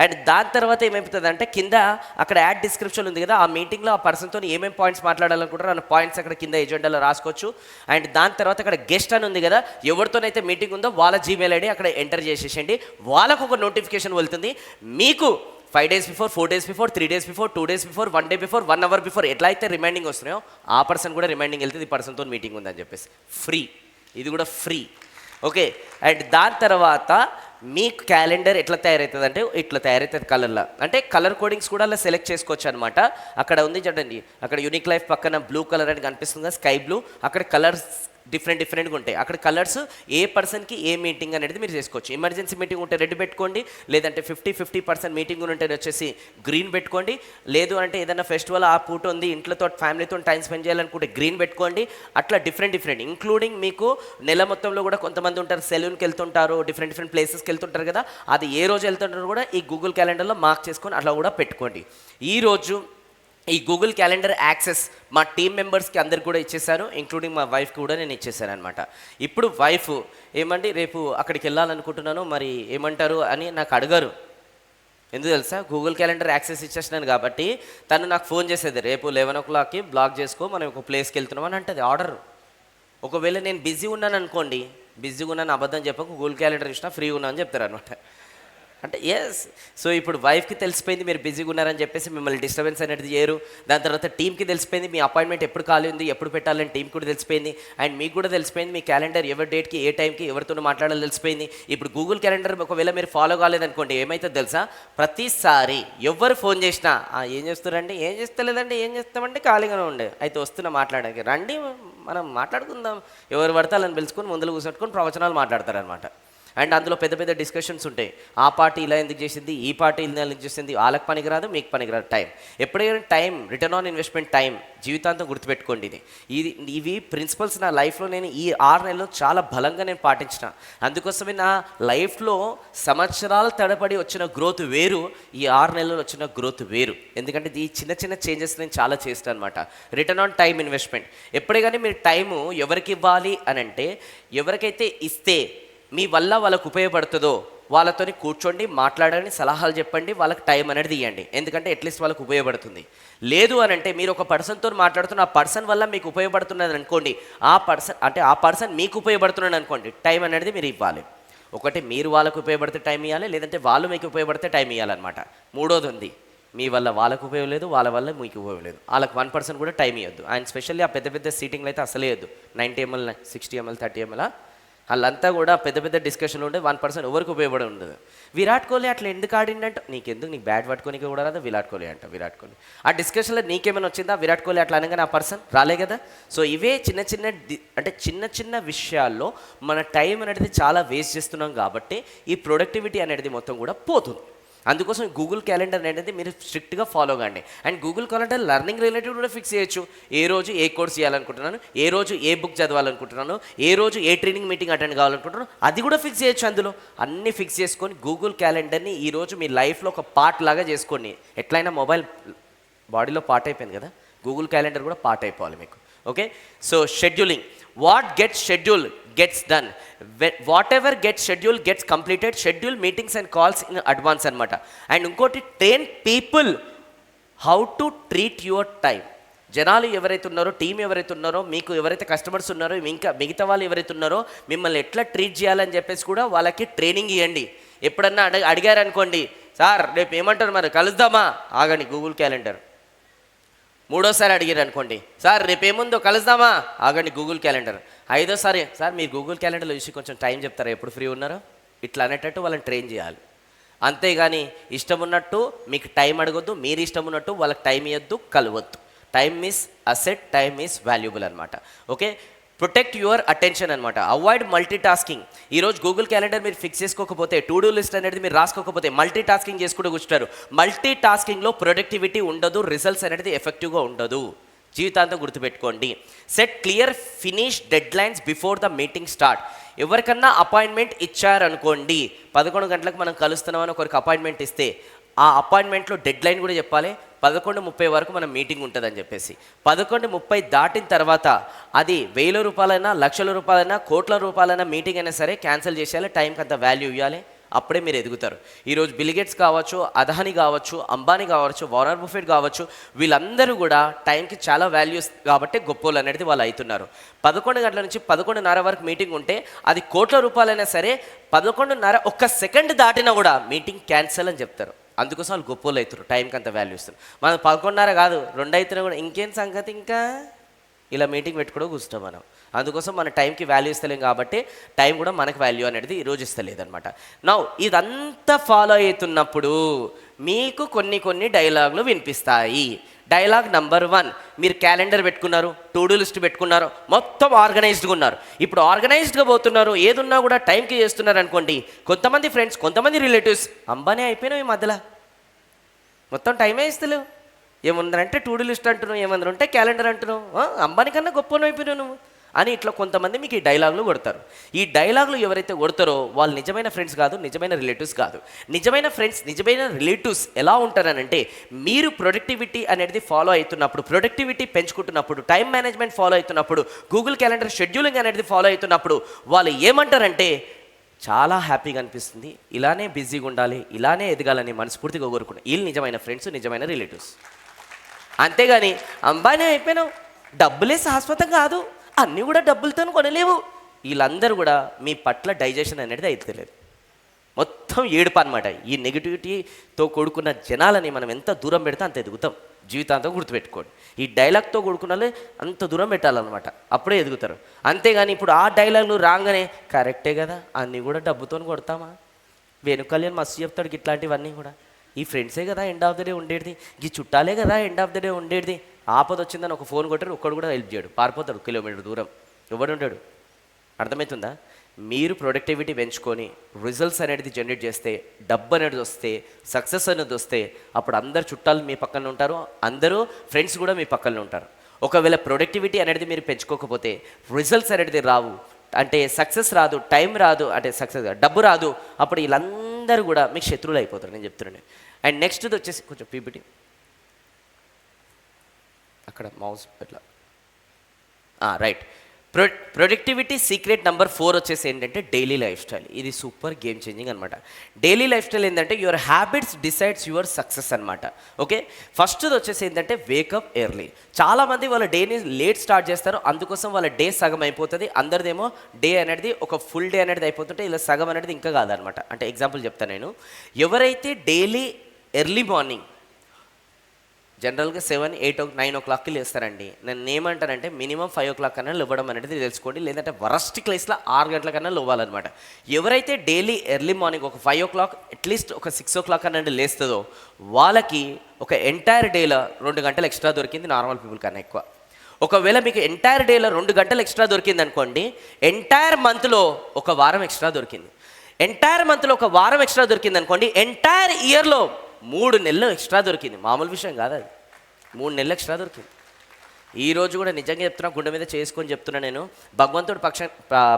అండ్ దాని తర్వాత ఏమైపోతుంది అంటే కింద అక్కడ యాడ్ డిస్క్రిప్షన్ ఉంది కదా, ఆ మీటింగ్లో ఆ పర్సన్తో ఏమేమి పాయింట్స్ మాట్లాడాలనుకుంటారో ఆ పాయింట్స్ అక్కడ కింద ఎజెండాలో రాసుకోవచ్చు. అండ్ దాని తర్వాత అక్కడ గెస్ట్ అని ఉంది కదా, ఎవరితోనైతే మీటింగ్ ఉందో వాళ్ళ జీమెయిల్ ఐడి అక్కడ ఎంటర్ చేసేసేయండి. వాళ్ళకు ఒక నోటిఫికేషన్ వెళ్తుంది. మీకు 5 days before, 4 days before, 3 days before, 2 days before, 1 day before, 1 hour before ఎట్లా అయితే రిమైండింగ్ వస్తున్నాయో ఆ పర్సన్ కూడా రిమైండింగ్ వెళ్తుంది, ఈ పర్సన్తో మీటింగ్ ఉందని చెప్పేసి. ఫ్రీ, ఇది కూడా ఫ్రీ. ఓకే, అండ్ దాని తర్వాత మీకు క్యాలెండర్ ఎట్లా తయారవుతుంది అంటే ఇట్లా తయారవుతుంది కలర్లో. అంటే కలర్ కోడింగ్స్ కూడా అలా సెలెక్ట్ చేసుకోవచ్చు అనమాట. అక్కడ ఉంది చూడండి, అక్కడ యూనిక్ లైఫ్ పక్కన బ్లూ కలర్ అని కనిపిస్తుంది కదా, స్కై బ్లూ. అక్కడ కలర్స్ డిఫరెంట్గా ఉంటాయి. అక్కడ కలర్స్ ఏ పర్సన్కి ఏ మీటింగ్ అనేది మీరు చేసుకోవచ్చు. ఎమర్జెన్సీ మీటింగ్ ఉంటే రెడ్ పెట్టుకోండి, లేదంటే 50% మీటింగ్ ఉంటే వచ్చేసి గ్రీన్ పెట్టుకోండి. లేదు అంటే ఏదైనా ఫెస్టివల్ ఆ పూట ఉంది, ఇంట్లోతో ఫ్యామిలీతో టైం స్పెండ్ చేయాలనుకుంటే గ్రీన్ పెట్టుకోండి. అట్లా డిఫరెంట్ ఇంక్లూడింగ్ మీకు నెల మొత్తంలో కూడా కొంతమంది ఉంటారు సెలూన్కి వెళ్తుంటారు, డిఫరెంట్ ప్లేసెస్కి వెళ్తుంటారు కదా, అది ఏ రోజు వెళ్తుంటారో కూడా ఈ గూగుల్ క్యాలెండర్లో మార్క్ చేసుకొని అట్లా కూడా పెట్టుకోండి. ఈరోజు ఈ గూగుల్ క్యాలెండర్ యాక్సెస్ మా టీం మెంబర్స్కి అందరికి కూడా ఇచ్చేసాను, ఇంక్లూడింగ్ మా వైఫ్కి కూడా నేను ఇచ్చేసాను అనమాట. ఇప్పుడు వైఫ్ ఏమండి రేపు అక్కడికి వెళ్ళాలనుకుంటున్నాను, మరి ఏమంటారు అని నాకు అడగారు. ఎందుకు తెలుసా? గూగుల్ క్యాలెండర్ యాక్సెస్ ఇచ్చేసినాను కాబట్టి తను నాకు ఫోన్ చేసేది, రేపు 11 o'clockకి బ్లాక్ చేసుకో, మనం ఒక ప్లేస్కి వెళ్తున్నాం అని అంటది ఆర్డర్. ఒకవేళ నేను బిజీ ఉన్నాను అనుకోండి, బిజీగా ఉన్నాను అబద్ధం చెప్పకు, గూగుల్ క్యాలెండర్ ఇచ్చినా ఫ్రీగా ఉన్నా అని చెప్తారు అనమాట. అంటే ఎస్. సో ఇప్పుడు వైఫ్కి తెలిసిపోయింది మీరు బిజీగా ఉన్నారని చెప్పేసి మిమ్మల్ని డిస్టర్బెన్స్ అనేది చేయరు. దాని తర్వాత టీంకి తెలిసిపోయింది మీ అపాయింట్మెంట్ ఎప్పుడు ఖాళీ ఉంది, ఎప్పుడు పెట్టాలని టీంకి కూడా తెలిసిపోయింది. అండ్ మీకు కూడా తెలిసిపోయింది మీ క్యాలెండర్ ఎవరి డేట్కి ఏ టైంకి ఎవరితో మాట్లాడాలో తెలిసిపోయింది. ఇప్పుడు గూగుల్ క్యాలెండర్ ఒకవేళ మీరు ఫాలో కాలేదనుకోండి, ఏమైతే తెలుసా, ప్రతిసారి ఎవరు ఫోన్ చేసినా ఏం చేస్తారండి, ఏం చేస్తలేదండి, ఏం చేస్తామంటే ఖాళీగానే ఉండే, అయితే వస్తున్నా మాట్లాడడానికి రండి మనం మాట్లాడుకుందాం, ఎవరు పడతాలని పిలుచుకొని ముందులు కూర్చొట్టుకొని ప్రవచనాలు మాట్లాడతారనమాట. అండ్ అందులో పెద్ద డిస్కషన్స్ ఉంటాయి. ఆ పార్టీ ఇలా ఎందుకు చేసింది, ఈ పార్టీ ఇలా ఎందుకు చేసింది, వాళ్ళకి పనికిరాదు మీకు పనికిరాదు. ఎప్పుడైనా time, return on investment time జీవితాంతం గుర్తుపెట్టుకోండి. ఇవి ప్రిన్సిపల్స్ నా లైఫ్లో నేను ఈ 6 నెలలు చాలా బలంగా నేను పాటించిన. అందుకోసమే నా లైఫ్లో సంవత్సరాల తడబడి వచ్చిన గ్రోత్ వేరు, ఈ 6 నెలలు వచ్చిన గ్రోత్ వేరు. ఎందుకంటే ఈ చిన్న చేంజెస్ నేను చాలా చేస్తాను అనమాట. Return on time investment. ఎప్పుడే కానీ మీరు టైము ఎవరికి ఇవ్వాలి అని అంటే, ఎవరికైతే ఇస్తే మీ వల్ల వాళ్ళకు ఉపయోగపడుతుందో వాళ్ళతోని కూర్చోండి, మాట్లాడండి, సలహాలు చెప్పండి, వాళ్ళకి టైం అనేది ఇవ్వండి. ఎందుకంటే అట్లీస్ట్ వాళ్ళకి ఉపయోగపడుతుంది. లేదు అని అంటే మీరు ఒక పర్సన్తో మాట్లాడుతున్న ఆ పర్సన్ వల్ల మీకు ఉపయోగపడుతున్నది అనుకోండి, ఆ పర్సన్ మీకు ఉపయోగపడుతున్నాడు అనుకోండి, టైం అనేది మీరు ఇవ్వాలి. ఒకటి మీరు వాళ్ళకు ఉపయోగపడితే టైం ఇవ్వాలి, లేదంటే వాళ్ళు మీకు ఉపయోగపడితే టైం ఇవ్వాలన్నమాట. మూడోది ఉంది, మీ వల్ల వాళ్ళకు ఉపయోగం లేదు, వాళ్ళ వల్ల మీకు ఉపయోగం లేదు. వాళ్ళకి 1% కూడా టైం ఇవ్వద్దు. ఆయన స్పెషల్లీ ఆ పెద్ద పెద్ద సీటింగ్లు అయితే అసలే ఇవ్వద్దు. 90 ml 60 ml 30 ml వాళ్ళంతా కూడా పెద్ద పెద్ద డిస్కషన్లు ఉంటే 1% ఎవరికి ఉపయోగపడి ఉండదు. విరాట్ కోహ్లీ అట్లా ఎందుకు ఆడిండంట, నీకు బ్యాట్ పట్టుకోనికి కూడా రాదు, విరాట్ కోహ్లీ ఆ డిస్కషన్లో నీకేమైనా వచ్చిందా? విరాట్ కోహ్లీ అట్లా అనగానే ఆ పర్సన్ రాలే కదా. సో ఇవే చిన్న చిన్న విషయాల్లో మన టైం అనేది చాలా వేస్ట్ చేస్తున్నాం కాబట్టి ఈ ప్రొడక్టివిటీ అనేది మొత్తం కూడా పోతుంది. అందుకోసం గూగుల్ క్యాలెండర్ అనేది మీరు స్ట్రిక్ట్గా ఫాలో కండి. And Google calendar learning related కూడా ఫిక్స్ చేయొచ్చు. ఏ రోజు ఏ కోర్స్ చేయాలనుకుంటున్నాను, ఏ రోజు ఏ బుక్ చదవాలనుకుంటున్నాను, ఏ రోజు ఏ ట్రైనింగ్ మీటింగ్ అటెండ్ కావాలనుకుంటున్నాను, అది కూడా ఫిక్స్ చేయొచ్చు. అందులో అన్నీ ఫిక్స్ చేసుకొని గూగుల్ క్యాలెండర్ని ఈరోజు మీ లైఫ్లో ఒక పార్ట్ లాగా చేసుకోండి. ఎట్లయినా మొబైల్ బాడీలో పార్ట్ అయిపోయింది కదా, గూగుల్ క్యాలెండర్ కూడా పార్ట్ అయిపోవాలి మీకు. Okay, so scheduling, what gets schedule gets done, what ever gets schedule gets completed. Schedule meetings and calls in advance అనమాట. అండ్ ఇంకోటి, train people how to treat your time. జనాలు ఎవరైతే ఉన్నారో, team ఎవరైతే ఉన్నారో, మీకు ఎవరైతే కస్టమర్స్ ఉన్నారో, ఇంకా మిగతా వాళ్ళు ఎవరైతే ఉన్నారో మిమ్మల్ని ఎట్లా ట్రీట్ చేయాలని చెప్పేసి కూడా వాళ్ళకి ట్రైనింగ్ ఇవ్వండి. ఎప్పుడన్నా అడిగారనుకోండి, సార్ రేపు ఏమంటారు మరి కలుద్దామా, ఆగండి గూగుల్ క్యాలెండర్. మూడోసారి అడిగారు అనుకోండి, సార్ రేపేముందో కలుద్దామా, ఆగండి గూగుల్ క్యాలెండర్. ఐదోసారి, సార్ మీరు గూగుల్ క్యాలెండర్లో చూసి కొంచెం టైం చెప్తారా ఎప్పుడు ఫ్రీ ఉన్నారో, ఇట్లా అనేటట్టు వాళ్ళని ట్రైన్ చేయాలి. అంతేగాని ఇష్టం ఉన్నట్టు మీకు టైం అడగొద్దు, మీరు ఇష్టం ఉన్నట్టు వాళ్ళకి టైం ఇవ్వద్దు, కలవద్దు. Time is asset, time is valuable అనమాట. ఓకే, ప్రొటెక్ట్ యువర్ అటెన్షన్ అనమాట. Avoid multitasking. ఈరోజు గూగుల్ క్యాలెండర్ మీరు ఫిక్స్ చేసుకోకపోతే, టు డూ లిస్ట్ అనేది మీరు రాసుకోకపోతే మల్టీ టాస్కింగ్ చేసుకుంటూ కూర్చుంటారు. మల్టీ టాస్కింగ్లో ప్రొడక్టివిటీ ఉండదు, రిజల్ట్స్ అనేది ఎఫెక్టివ్గా ఉండదు. జీవితాంతం గుర్తుపెట్టుకోండి. Set clear finish deadlines before the meeting start. ఎవరికన్నా అపాయింట్మెంట్ ఇచ్చారనుకోండి, 11 గంటలకు మనం కలుస్తున్నామని ఒకరికి అపాయింట్మెంట్ ఇస్తే ఆ అపాయింట్మెంట్లో డెడ్ లైన్ కూడా చెప్పాలి. 11:30 వరకు మనం మీటింగ్ ఉంటుందని చెప్పేసి. 11:30 దాటిన తర్వాత అది 1000 రూపాయలైనా, లక్షల రూపాయలైనా, కోట్ల రూపాయలైనా మీటింగ్ అయినా సరే క్యాన్సిల్ చేసేయాలి. టైంకి అంత వాల్యూ ఇవ్వాలి. అప్పుడే మీరు ఎదుగుతారు. ఈరోజు బిల్ గేట్స్ కావచ్చు, అదానీ కావచ్చు, అంబానీ కావచ్చు, వారన్ బఫెట్ కావచ్చు, వీళ్ళందరూ కూడా టైంకి చాలా వాల్యూస్ కాబట్టి గొప్పోళ్ళు అనేది వాళ్ళు అవుతున్నారు. 11 గంటల నుంచి 11:30 వరకు మీటింగ్ ఉంటే అది కోట్ల రూపాయలైనా సరే 11:30 ఒక్క సెకండ్ దాటినా కూడా మీటింగ్ క్యాన్సిల్ అని చెప్తారు. అందుకోసం వాళ్ళు గొప్పోళ్ళు అవుతారు, టైంకి అంత వాల్యూ ఇస్తారు. మనం 11:30 కాదు 2 అయితేనే కూడా ఇంకేం సంగతి, ఇంకా ఇలా మీటింగ్ పెట్టుకోవడం కూర్చుంటాం మనం. అందుకోసం మన టైంకి వాల్యూ ఇస్తలేం కాబట్టి టైం కూడా మనకు వాల్యూ అనేది ఈరోజు ఇస్తలేదన్నమాట. నౌ ఇదంతా ఫాలో అవుతున్నప్పుడు మీకు కొన్ని డైలాగులు వినిపిస్తాయి. డైలాగ్ నెంబర్ 1, మీరు క్యాలెండర్ పెట్టుకున్నారు, టు డూ లిస్ట్ పెట్టుకున్నారు, మొత్తం ఆర్గనైజ్డ్గా ఉన్నారు. ఇప్పుడు ఆర్గనైజ్డ్గా పోతున్నారు, ఏదున్నా కూడా టైంకి చేస్తున్నారు అనుకోండి. కొంతమంది ఫ్రెండ్స్, కొంతమంది రిలేటివ్స్, అంబానీ అయిపోయినావు ఈ మధ్యలో, మొత్తం టైమే ఇస్తలేవు, ఏముందంటే టు డూ లిస్ట్ అంటున్నావు, ఏమన్నా ఉంటే క్యాలెండర్ అంటున్నావు, అంబానీ కన్నా గొప్ప అయిపోయినావు నువ్వు అని ఇట్లా కొంతమంది మీకు ఈ డైలాగులు కొడతారు. ఈ డైలాగులు ఎవరైతే కొడతారో వాళ్ళు నిజమైన ఫ్రెండ్స్ కాదు, నిజమైన రిలేటివ్స్ కాదు. నిజమైన ఫ్రెండ్స్, నిజమైన రిలేటివ్స్ ఎలా ఉంటారనంటే, మీరు ప్రొడక్టివిటీ అనేది ఫాలో అవుతున్నప్పుడు, ప్రొడక్టివిటీ పెంచుకుంటున్నప్పుడు, టైం మేనేజ్మెంట్ ఫాలో అవుతున్నప్పుడు, గూగుల్ క్యాలెండర్ షెడ్యూలింగ్ అనేది ఫాలో అవుతున్నప్పుడు వాళ్ళు ఏమంటారంటే, చాలా హ్యాపీగా అనిపిస్తుంది, ఇలానే బిజీగా ఉండాలి, ఇలానే ఎదగాలని మనస్ఫూర్తిగా కోరుకున్నాను. వీళ్ళు నిజమైన ఫ్రెండ్స్, నిజమైన రిలేటివ్స్. అంతేగాని అంబానీ అయిపోయినావు, డబ్బులే శాశ్వతం కాదు, అన్నీ కూడా డబ్బులతో కొనలేవు, వీళ్ళందరూ కూడా మీ పట్ల డైజెషన్ అనేది అయితలేదు. మొత్తం ఏడుపు అనమాట. ఈ నెగిటివిటీతో కూడుకున్న జనాలని మనం ఎంత దూరం పెడితే అంత ఎదుగుతాం. జీవితాంతం గుర్తుపెట్టుకోండి. ఈ డైలాగ్తో కూడుకున్న అంత దూరం పెట్టాలన్నమాట, అప్పుడే ఎదుగుతారు. అంతేగాని ఇప్పుడు ఆ డైలాగులు రాగానే కరెక్టే కదా, అన్నీ కూడా డబ్బుతో కొడతామా, వేణు కళ్యాణ్ మస్తు చెప్తాడు ఇట్లాంటివన్నీ కూడా. ఈ ఫ్రెండ్సే కదా ఎండ్ ఆఫ్ ద డే ఉండేది, ఈ చుట్టాలే కదా ఎండ్ ఆఫ్ ద డే ఉండేది. ఆపద వచ్చిందని ఒక ఫోన్ కొట్టారు, ఒక్కడు కూడా హెల్ప్ చేయడు, పారిపోతాడు కిలోమీటర్ దూరం, ఎవడు ఉంటాడు. అర్థమవుతుందా? మీరు ప్రొడక్టివిటీ పెంచుకొని రిజల్ట్స్ అనేది జనరేట్ చేస్తే, డబ్బు అనేది వస్తే, సక్సెస్ అనేది వస్తే, అప్పుడు అందరు చుట్టాలు మీ పక్కన ఉంటారు, అందరూ ఫ్రెండ్స్ కూడా మీ పక్కన ఉంటారు. ఒకవేళ ప్రొడక్టివిటీ అనేది మీరు పెంచుకోకపోతే రిజల్ట్స్ అనేది రావు, అంటే సక్సెస్ రాదు, టైం రాదు, అంటే సక్సెస్ డబ్బు రాదు, అప్పుడు వీళ్ళందరూ కూడా మీకు శత్రువులు అయిపోతారు, నేను చెప్తున్నాను. అండ్ నెక్స్ట్ది వచ్చేసి కొంచెం పీపీటీ అక్కడ మౌస్ ఎట్లా రైట్. ప్రొడక్టివిటీ సీక్రెట్ నెంబర్ 4 వచ్చేసి ఏంటంటే డైలీ లైఫ్ స్టైల్. ఇది సూపర్ గేమ్ చేంజింగ్ అనమాట. డైలీ లైఫ్ స్టైల్ ఏంటంటే your habits decides your success అనమాట. ఓకే, ఫస్ట్ది వచ్చేసి ఏంటంటే వేకప్ ఎర్లీ. చాలామంది వాళ్ళ డేని లేట్ స్టార్ట్ చేస్తారు, అందుకోసం వాళ్ళ డే సగం అయిపోతుంది. అందరిదేమో డే అనేది ఒక ఫుల్ డే అనేది అయిపోతుంటే ఇలా సగం అనేది ఇంకా కాదనమాట. అంటే ఎగ్జాంపుల్ చెప్తాను నేను. ఎవరైతే డైలీ ఎర్లీ మార్నింగ్ జనరల్గా 7, 8, 9 o'clockకి లేస్తారండి. నేను ఏమంటానంటే మినిమం 5 o'clock కన్నా లేవడం అనేది తెలుసుకోండి, లేదంటే వరస్ట్ క్లేస్లో 6 గంటల కన్నా లేవాలన్నమాట. ఎవరైతే డైలీ ఎర్లీ మార్నింగ్ ఒక 5 o'clock అట్లీస్ట్ ఒక 6 o'clock అనేది లేస్తుందో వాళ్ళకి ఒక ఎంటైర్ డేలో 2 గంటలు ఎక్స్ట్రా దొరికింది నార్మల్ పీపుల్ కన్నా ఎక్కువ. ఒకవేళ మీకు ఎంటైర్ డేలో 2 గంటలు ఎక్స్ట్రా దొరికింది అనుకోండి, ఎంటైర్ మంత్లో ఒక వారం ఎక్స్ట్రా దొరికింది. ఎంటైర్ మంత్లో ఒక వారం ఎక్స్ట్రా దొరికింది అనుకోండి, ఎంటైర్ ఇయర్లో 3 నెలలు ఎక్స్ట్రా దొరికింది. మామూలు విషయం కాదు అది, 3 నెలలు ఎక్స్ట్రా దొరికింది. ఈ రోజు కూడా నిజంగా చెప్తున్నా, గుండె మీద చేసుకొని చెప్తున్నా నేను. భగవంతుడు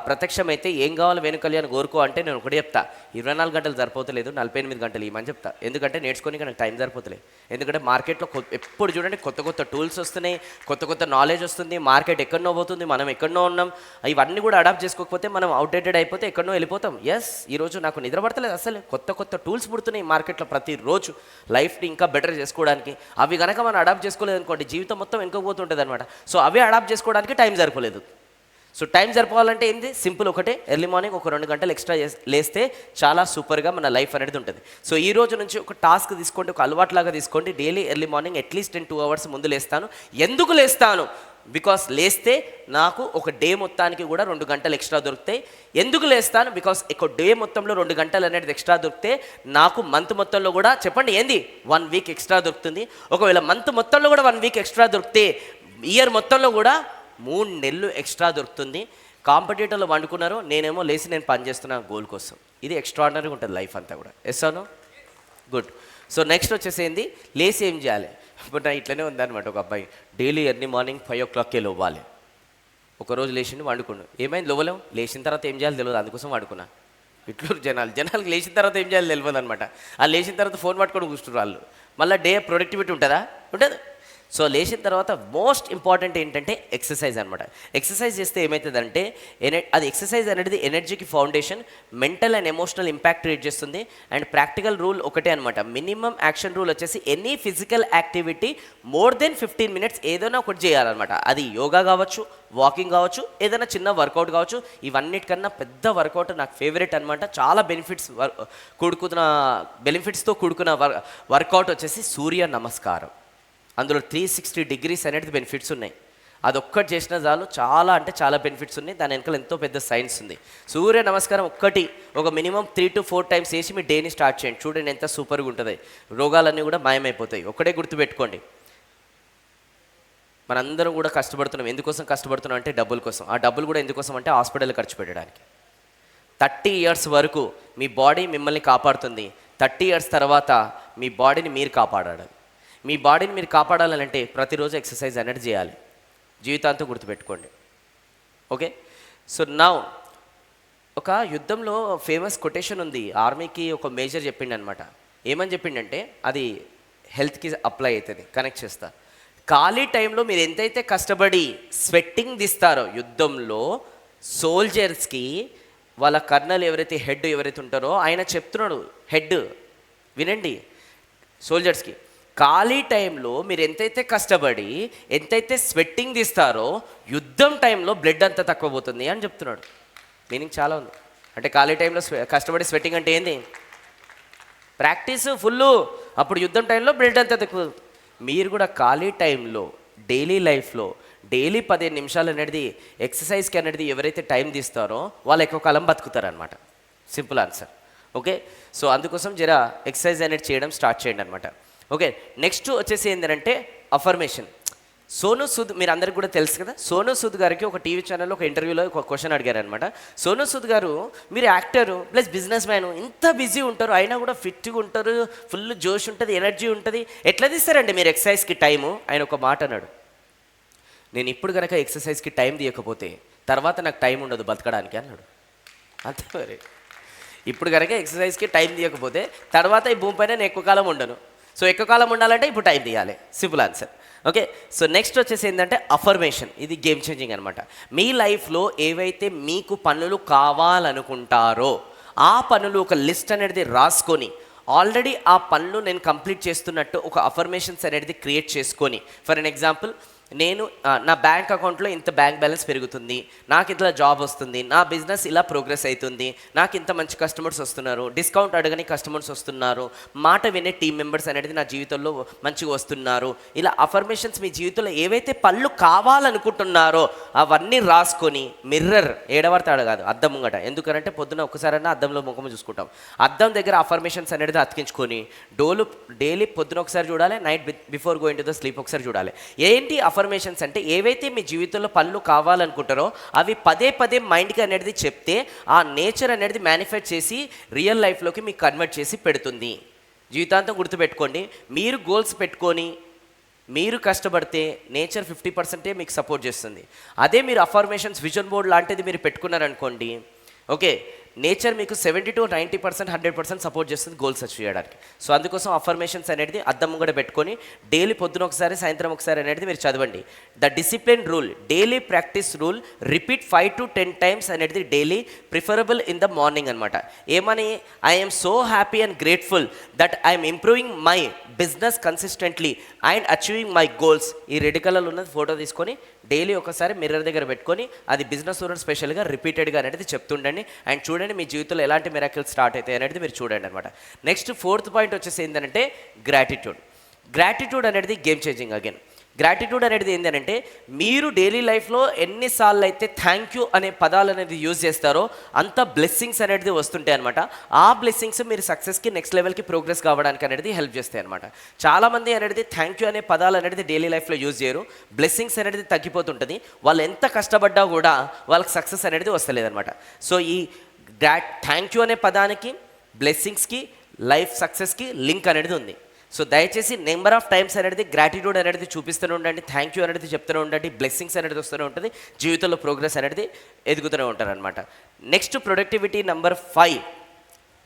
ప్రత్యక్షమైతే ఏం కావాలి వేణు కళ్యాణ్ కోరుకో అంటే నేను ఒకటి చెప్తా, 24 గంటలు సరిపోతలేదు, 48 గంటలు ఇవ్వమని చెప్తా. ఎందుకంటే నేర్చుకోనికి నాకు టైం సరిపోతలేదు. ఎందుకంటే మార్కెట్లో ఎప్పుడు చూడండి కొత్త కొత్త టూల్స్ వస్తున్నాయి, కొత్త కొత్త నాలెడ్జ్ వస్తుంది, మార్కెట్ ఎక్కడనో పోతుంది, మనం ఎక్కడనో ఉన్నాం. ఇవన్నీ కూడా అడాప్ట్ చేసుకోకపోతే మనం అవుట్డేటెడ్ అయిపోతే ఎక్కడనో వెళ్ళిపోతాం. ఎస్, ఈరోజు నాకు నిద్ర పడతలేదు అసలు. కొత్త కొత్త టూల్స్ పుడుతున్నాయి మార్కెట్లో ప్రతిరోజు లైఫ్ని ఇంకా బెటర్ చేసుకోవడానికి. అవి కనుక మనం అడాప్ట్ చేసుకోలేదు అనుకోండి, జీవితం మొత్తం వెనుకపోతుంటుంది అనమాట. సో అవి అడాప్ట్ చేసుకోవడానికి టైం సరిపోలేదు. సో టైం సరిపోవాలంటే ఏంది, సింపుల్ ఒకటే, ఎర్లీ మార్నింగ్ ఒక 2 గంటలు ఎక్స్ట్రా లేస్తే చాలా సూపర్గా మన లైఫ్ అనేది ఉంటుంది. సో ఈ రోజు నుంచి ఒక టాస్క్ తీసుకోండి, ఒక అలవాట్లాగా తీసుకోండి. Daily early morning at least 2 hours ముందు లేస్తాను. ఎందుకు లేస్తాను? బికాస్ లేస్తే నాకు ఒక డే మొత్తానికి కూడా 2 గంటలు ఎక్స్ట్రా దొరుకుతాయి. ఎందుకు లేస్తాను? బికాస్ ఒక డే మొత్తంలో 2 గంటలు అనేది ఎక్స్ట్రా దొరికితే నాకు మంత్ మొత్తంలో కూడా చెప్పండి ఏంది 1 వీక్ ఎక్స్ట్రా దొరుకుతుంది. ఒకవేళ మంత్ మొత్తంలో కూడా 1 వీక్ ఎక్స్ట్రా దొరికితే ఇయర్ మొత్తంలో కూడా 3 నెలలు ఎక్స్ట్రా దొరుకుతుంది. కాంపిటేటర్లు వండుకున్నారు, నేనేమో లేచి నేను పని చేస్తున్నా గోల్ కోసం. ఇది ఎక్స్ట్రాడినరీగా ఉంటుంది లైఫ్ అంతా కూడా. ఎస్ అవును, గుడ్. సో నెక్స్ట్ వచ్చేసి ఏంది, లేచి ఏం చేయాలి? ఇప్పుడు నా ఇట్లనే ఉందన్నమాట. ఒక అబ్బాయి డైలీ ఎర్లీ మార్నింగ్ 5 o'clockకే లేవాలి. ఒకరోజు లేచిండు, వండుకున్నాడు. ఏమైంది లేవలేం, లేచిన తర్వాత ఏం చేయాలి తెలియదు, అందుకోసం వండుకున్నా. ఇట్లు జనాలకు లేచిన తర్వాత ఏం చేయాలి తెలియదు అనమాట. ఆ లేచిన తర్వాత ఫోన్ పట్టుకొని కూర్చున్నారు వాళ్ళు. మళ్ళీ డే ప్రొడక్టివిటీ ఉంటుందా? ఉంటుంది. సో లేచిన తర్వాత మోస్ట్ ఇంపార్టెంట్ ఏంటంటే ఎక్సర్సైజ్ అనమాట. ఎక్సర్సైజ్ చేస్తే ఏమవుతుందంటే అది ఎక్సర్సైజ్ అనేది ఎనర్జీకి foundation, mental and emotional impact create చేస్తుంది. అండ్ ప్రాక్టికల్ రూల్ ఒకటే అనమాట, మినిమం యాక్షన్ రూల్ వచ్చేసి any physical activity more than 15 minutes ఏదైనా ఒకటి చేయాలన్నమాట. అది యోగా కావచ్చు, వాకింగ్ కావచ్చు, ఏదైనా చిన్న వర్కౌట్ కావచ్చు. ఇవన్నిటికన్నా పెద్ద వర్కౌట్ నాకు ఫేవరెట్ అనమాట. చాలా బెనిఫిట్స్తో కూడుకున్న వర్కౌట్ వచ్చేసి సూర్య నమస్కారం. అందులో 360 degrees అనేది బెనిఫిట్స్ ఉన్నాయి. అదొక్కటి చేసినా చాలు, చాలా అంటే చాలా బెనిఫిట్స్ ఉన్నాయి. దాని వెనకాల ఎంతో పెద్ద సైన్స్ ఉంది. సూర్య నమస్కారం ఒక్కటి ఒక మినిమం 3 to 4 times చేసి మీ డేని స్టార్ట్ చేయండి. చూడండి ఎంత సూపర్గా ఉంటుంది. రోగాలన్నీ కూడా మాయమైపోతాయి. ఒక్కటే గుర్తుపెట్టుకోండి, మనందరం కూడా కష్టపడుతున్నాం. ఎందుకోసం కష్టపడుతున్నాం అంటే డబ్బుల కోసం. ఆ డబ్బులు కూడా ఎందుకోసం అంటే హాస్పిటల్ ఖర్చు పెట్టడానికి. 30 years వరకు మీ బాడీ మిమ్మల్ని కాపాడుతుంది. 30 years తర్వాత మీ బాడీని మీరు కాపాడాలి. మీ బాడీని మీరు కాపాడాలంటే ప్రతిరోజు ఎక్సర్సైజ్ అనేది చేయాలి. జీవితాంతం గుర్తుపెట్టుకోండి. ఓకే, సో నౌ ఒక యుద్ధంలో ఫేమస్ కొటేషన్ ఉంది. ఆర్మీకి ఒక మేజర్ చెప్పిండు అనమాట. ఏమని చెప్పిండంటే, అది హెల్త్కి అప్లై అవుతుంది, కనెక్ట్ చేస్తా. ఖాళీ టైంలో మీరు ఎంతైతే కష్టపడి స్వెట్టింగ్ తీస్తారో యుద్ధంలో, సోల్జర్స్కి వాళ్ళ కర్నల్ ఎవరైతే హెడ్ ఎవరైతే ఉంటారో ఆయన చెప్తున్నాడు, హెడ్ వినండి, సోల్జర్స్కి ఖాళీ టైంలో మీరు ఎంతైతే కష్టపడి ఎంతైతే స్వెట్టింగ్ తీస్తారో యుద్ధం టైంలో బ్లడ్ అంతా తక్కువ పోతుంది అని చెప్తున్నాడు. మీనింగ్ చాలా ఉంది. అంటే ఖాళీ టైంలో కష్టపడి స్వెట్టింగ్ అంటే ఏంది? ప్రాక్టీస్ ఫుల్లు, అప్పుడు యుద్ధం టైంలో బ్లడ్ అంతా తక్కువ. మీరు కూడా ఖాళీ టైంలో డైలీ లైఫ్లో డైలీ 15 నిమిషాలు అనేది ఎక్సర్సైజ్కి అనేది ఎవరైతే టైం తీస్తారో వాళ్ళు ఎక్కువ కాలం బతుకుతారనమాట. Simple answer. ఓకే, సో అందుకోసం జరా ఎక్సర్సైజ్ అనేది చేయడం స్టార్ట్ చేయండి అనమాట. ఓకే, నెక్స్ట్ వచ్చేసి ఏంటంటే అఫర్మేషన్. సోనూ సూద్ మీరు అందరికి కూడా తెలుసు కదా. సోనూ సూద్ గారికి ఒక టీవీ ఛానల్లో ఒక ఇంటర్వ్యూలో ఒక క్వశ్చన్ అడిగారు అనమాట. సోనూ సూద్ గారు, మీరు యాక్టరు ప్లస్ బిజినెస్ మ్యాన్, ఇంత బిజీ ఉంటారు, అయినా కూడా ఫిట్గా ఉంటారు, ఫుల్ జోష్ ఉంటుంది, ఎనర్జీ ఉంటుంది, ఎట్లా తీస్తారండి మీరు ఎక్సర్సైజ్కి టైము? ఆయన ఒక మాట అన్నాడు, నేను ఇప్పుడు కనుక ఎక్సర్సైజ్కి టైం తీయకపోతే తర్వాత నాకు టైం ఉండదు బతకడానికి అన్నాడు. అంతే మరి, ఇప్పుడు కనుక ఎక్సర్సైజ్కి టైం తీయకపోతే తర్వాత ఈ భూమి పైన నేను ఎక్కువ కాలం ఉండను. సో ఎక్కువ కాలం ఉండాలంటే ఇప్పుడు టైం తీయాలి. Simple answer. Okay, so next వచ్చేసి ఏంటంటే అఫర్మేషన్. ఇది గేమ్ చేంజింగ్ అనమాట. మీ లైఫ్లో ఏవైతే మీకు పనులు కావాలనుకుంటారో ఆ పనులు ఒక లిస్ట్ అనేది రాసుకొని ఆల్రెడీ ఆ పనులు నేను కంప్లీట్ చేస్తున్నట్టు ఒక అఫర్మేషన్స్ అనేది క్రియేట్ చేసుకొని, ఫర్ ఎన్ ఎగ్జాంపుల్ నేను నా బ్యాంక్ అకౌంట్లో ఇంత బ్యాంక్ బ్యాలెన్స్ పెరుగుతుంది, నాకు ఇంత జాబ్ వస్తుంది, నా బిజినెస్ ఇలా ప్రోగ్రెస్ అవుతుంది, నాకు ఇంత మంచి కస్టమర్స్ వస్తున్నారు, డిస్కౌంట్ అడగని కస్టమర్స్ వస్తున్నారు, మాట వినే టీం మెంబర్స్ అనేది నా జీవితంలో మంచిగా వస్తున్నారు. ఇలా అఫర్మేషన్స్ మీ జీవితంలో ఏవైతే పనులు కావాలనుకుంటున్నారో అవన్నీ రాసుకొని మిర్రర్ ఏడవడతాడు కాదు అద్దం ముంగట, ఎందుకంటే పొద్దున ఒక్కసారైనా అద్దంలో ముఖం చూసుకుంటాం, అద్దం దగ్గర అఫర్మేషన్స్ అనేది అతికించుకొని డైలీ పొద్దున ఒకసారి చూడాలి, night before going to the sleep ఒకసారి చూడాలి. ఏంటి అఫర్మేషన్స్ అంటే ఏవైతే మీ జీవితంలో పనులు కావాలనుకుంటారో అవి పదే పదే మైండ్కి అనేది చెప్తే ఆ నేచర్ అనేది మేనిఫెస్ట్ చేసి రియల్ లైఫ్లోకి మీకు కన్వర్ట్ చేసి పెడుతుంది. జీవితాంతం గుర్తుపెట్టుకోండి, మీరు గోల్స్ పెట్టుకొని మీరు కష్టపడితే నేచర్ 50% మీకు సపోర్ట్ చేస్తుంది. అదే మీరు అఫర్మేషన్స్ విజన్ బోర్డ్ లాంటిది మీరు పెట్టుకున్నారనుకోండి, ఓకే, నేచర్ మీకు 70 to 90% 100% సపోర్ట్ చేస్తుంది గోల్స్ అచీవ్ చేయడానికి. సో అందుకోసం అఫర్మేషన్స్ అనేది అద్దం కూడా పెట్టుకొని డైలీ పొద్దున ఒకసారి సాయంత్రం ఒకసారి అనేది మీరు చదవండి. The discipline rule, daily practice rule, repeat 5 to 10 times అనేది daily, preferable in the morning అనమాట. ఏమని, I'm so happy and grateful that I'm improving my business consistently and achieving my goals. ఈ రెడ్ కలర్లో ఉన్నది ఫోటో తీసుకొని daily ఒకసారి mirror దగ్గర పెట్టుకొని అది బిజినెస్ ఓనర్ స్పెషల్గా రిపీటెడ్గా అనేది చెప్తుండండి. అండ్ చూడండి మీ జీవితంలో ఎలాంటి మిరాకిల్స్ స్టార్ట్ అవుతాయి అనేది మీరు చూడండి అనమాట. నెక్స్ట్ 4th పాయింట్ వచ్చేసి ఏంటంటే గ్రాటిట్యూడ్. గ్రాటిట్యూడ్ అనేది గేమ్ చేంజింగ్ అగైన్. గ్రాటిట్యూడ్ అనేది ఏంటంటే మీరు డైలీ లైఫ్లో ఎన్నిసార్లు అయితే థ్యాంక్ యూ అనే పదాలు అనేది యూజ్ చేస్తారో అంత బ్లెస్సింగ్స్ అనేది వస్తుంటాయి అనమాట. ఆ బ్లెస్సింగ్స్ మీరు సక్సెస్కి నెక్స్ట్ లెవెల్కి ప్రోగ్రెస్ కావడానికి అనేది హెల్ప్ చేస్తాయి అనమాట. చాలామంది అనేది థ్యాంక్ యూ అనే పదాలు అనేది డైలీ లైఫ్లో యూజ్ చేయరు, బ్లెస్సింగ్స్ అనేది తగ్గిపోతుంటుంది, వాళ్ళు ఎంత కష్టపడ్డా కూడా వాళ్ళకి సక్సెస్ అనేది వస్తలేదన్నమాట. సో ఈ థ్యాంక్ యూ అనే పదానికి బ్లెస్సింగ్స్కి లైఫ్ సక్సెస్కి లింక్ అనేది ఉంది. సో దయచేసి నెంబర్ ఆఫ్ టైమ్స్ అనేది గ్రాటిట్యూడ్ అనేది చూపిస్తూనే ఉండండి, థ్యాంక్ యూ అనేది చెప్తూనే ఉండండి, బ్లెస్సింగ్స్ అనేది వస్తూనే ఉంటుంది, జీవితంలో ప్రోగ్రెస్ అనేది ఎదుగుతూనే ఉంటారు అనమాట. నెక్స్ట్ ప్రొడక్టివిటీ నెంబర్ 5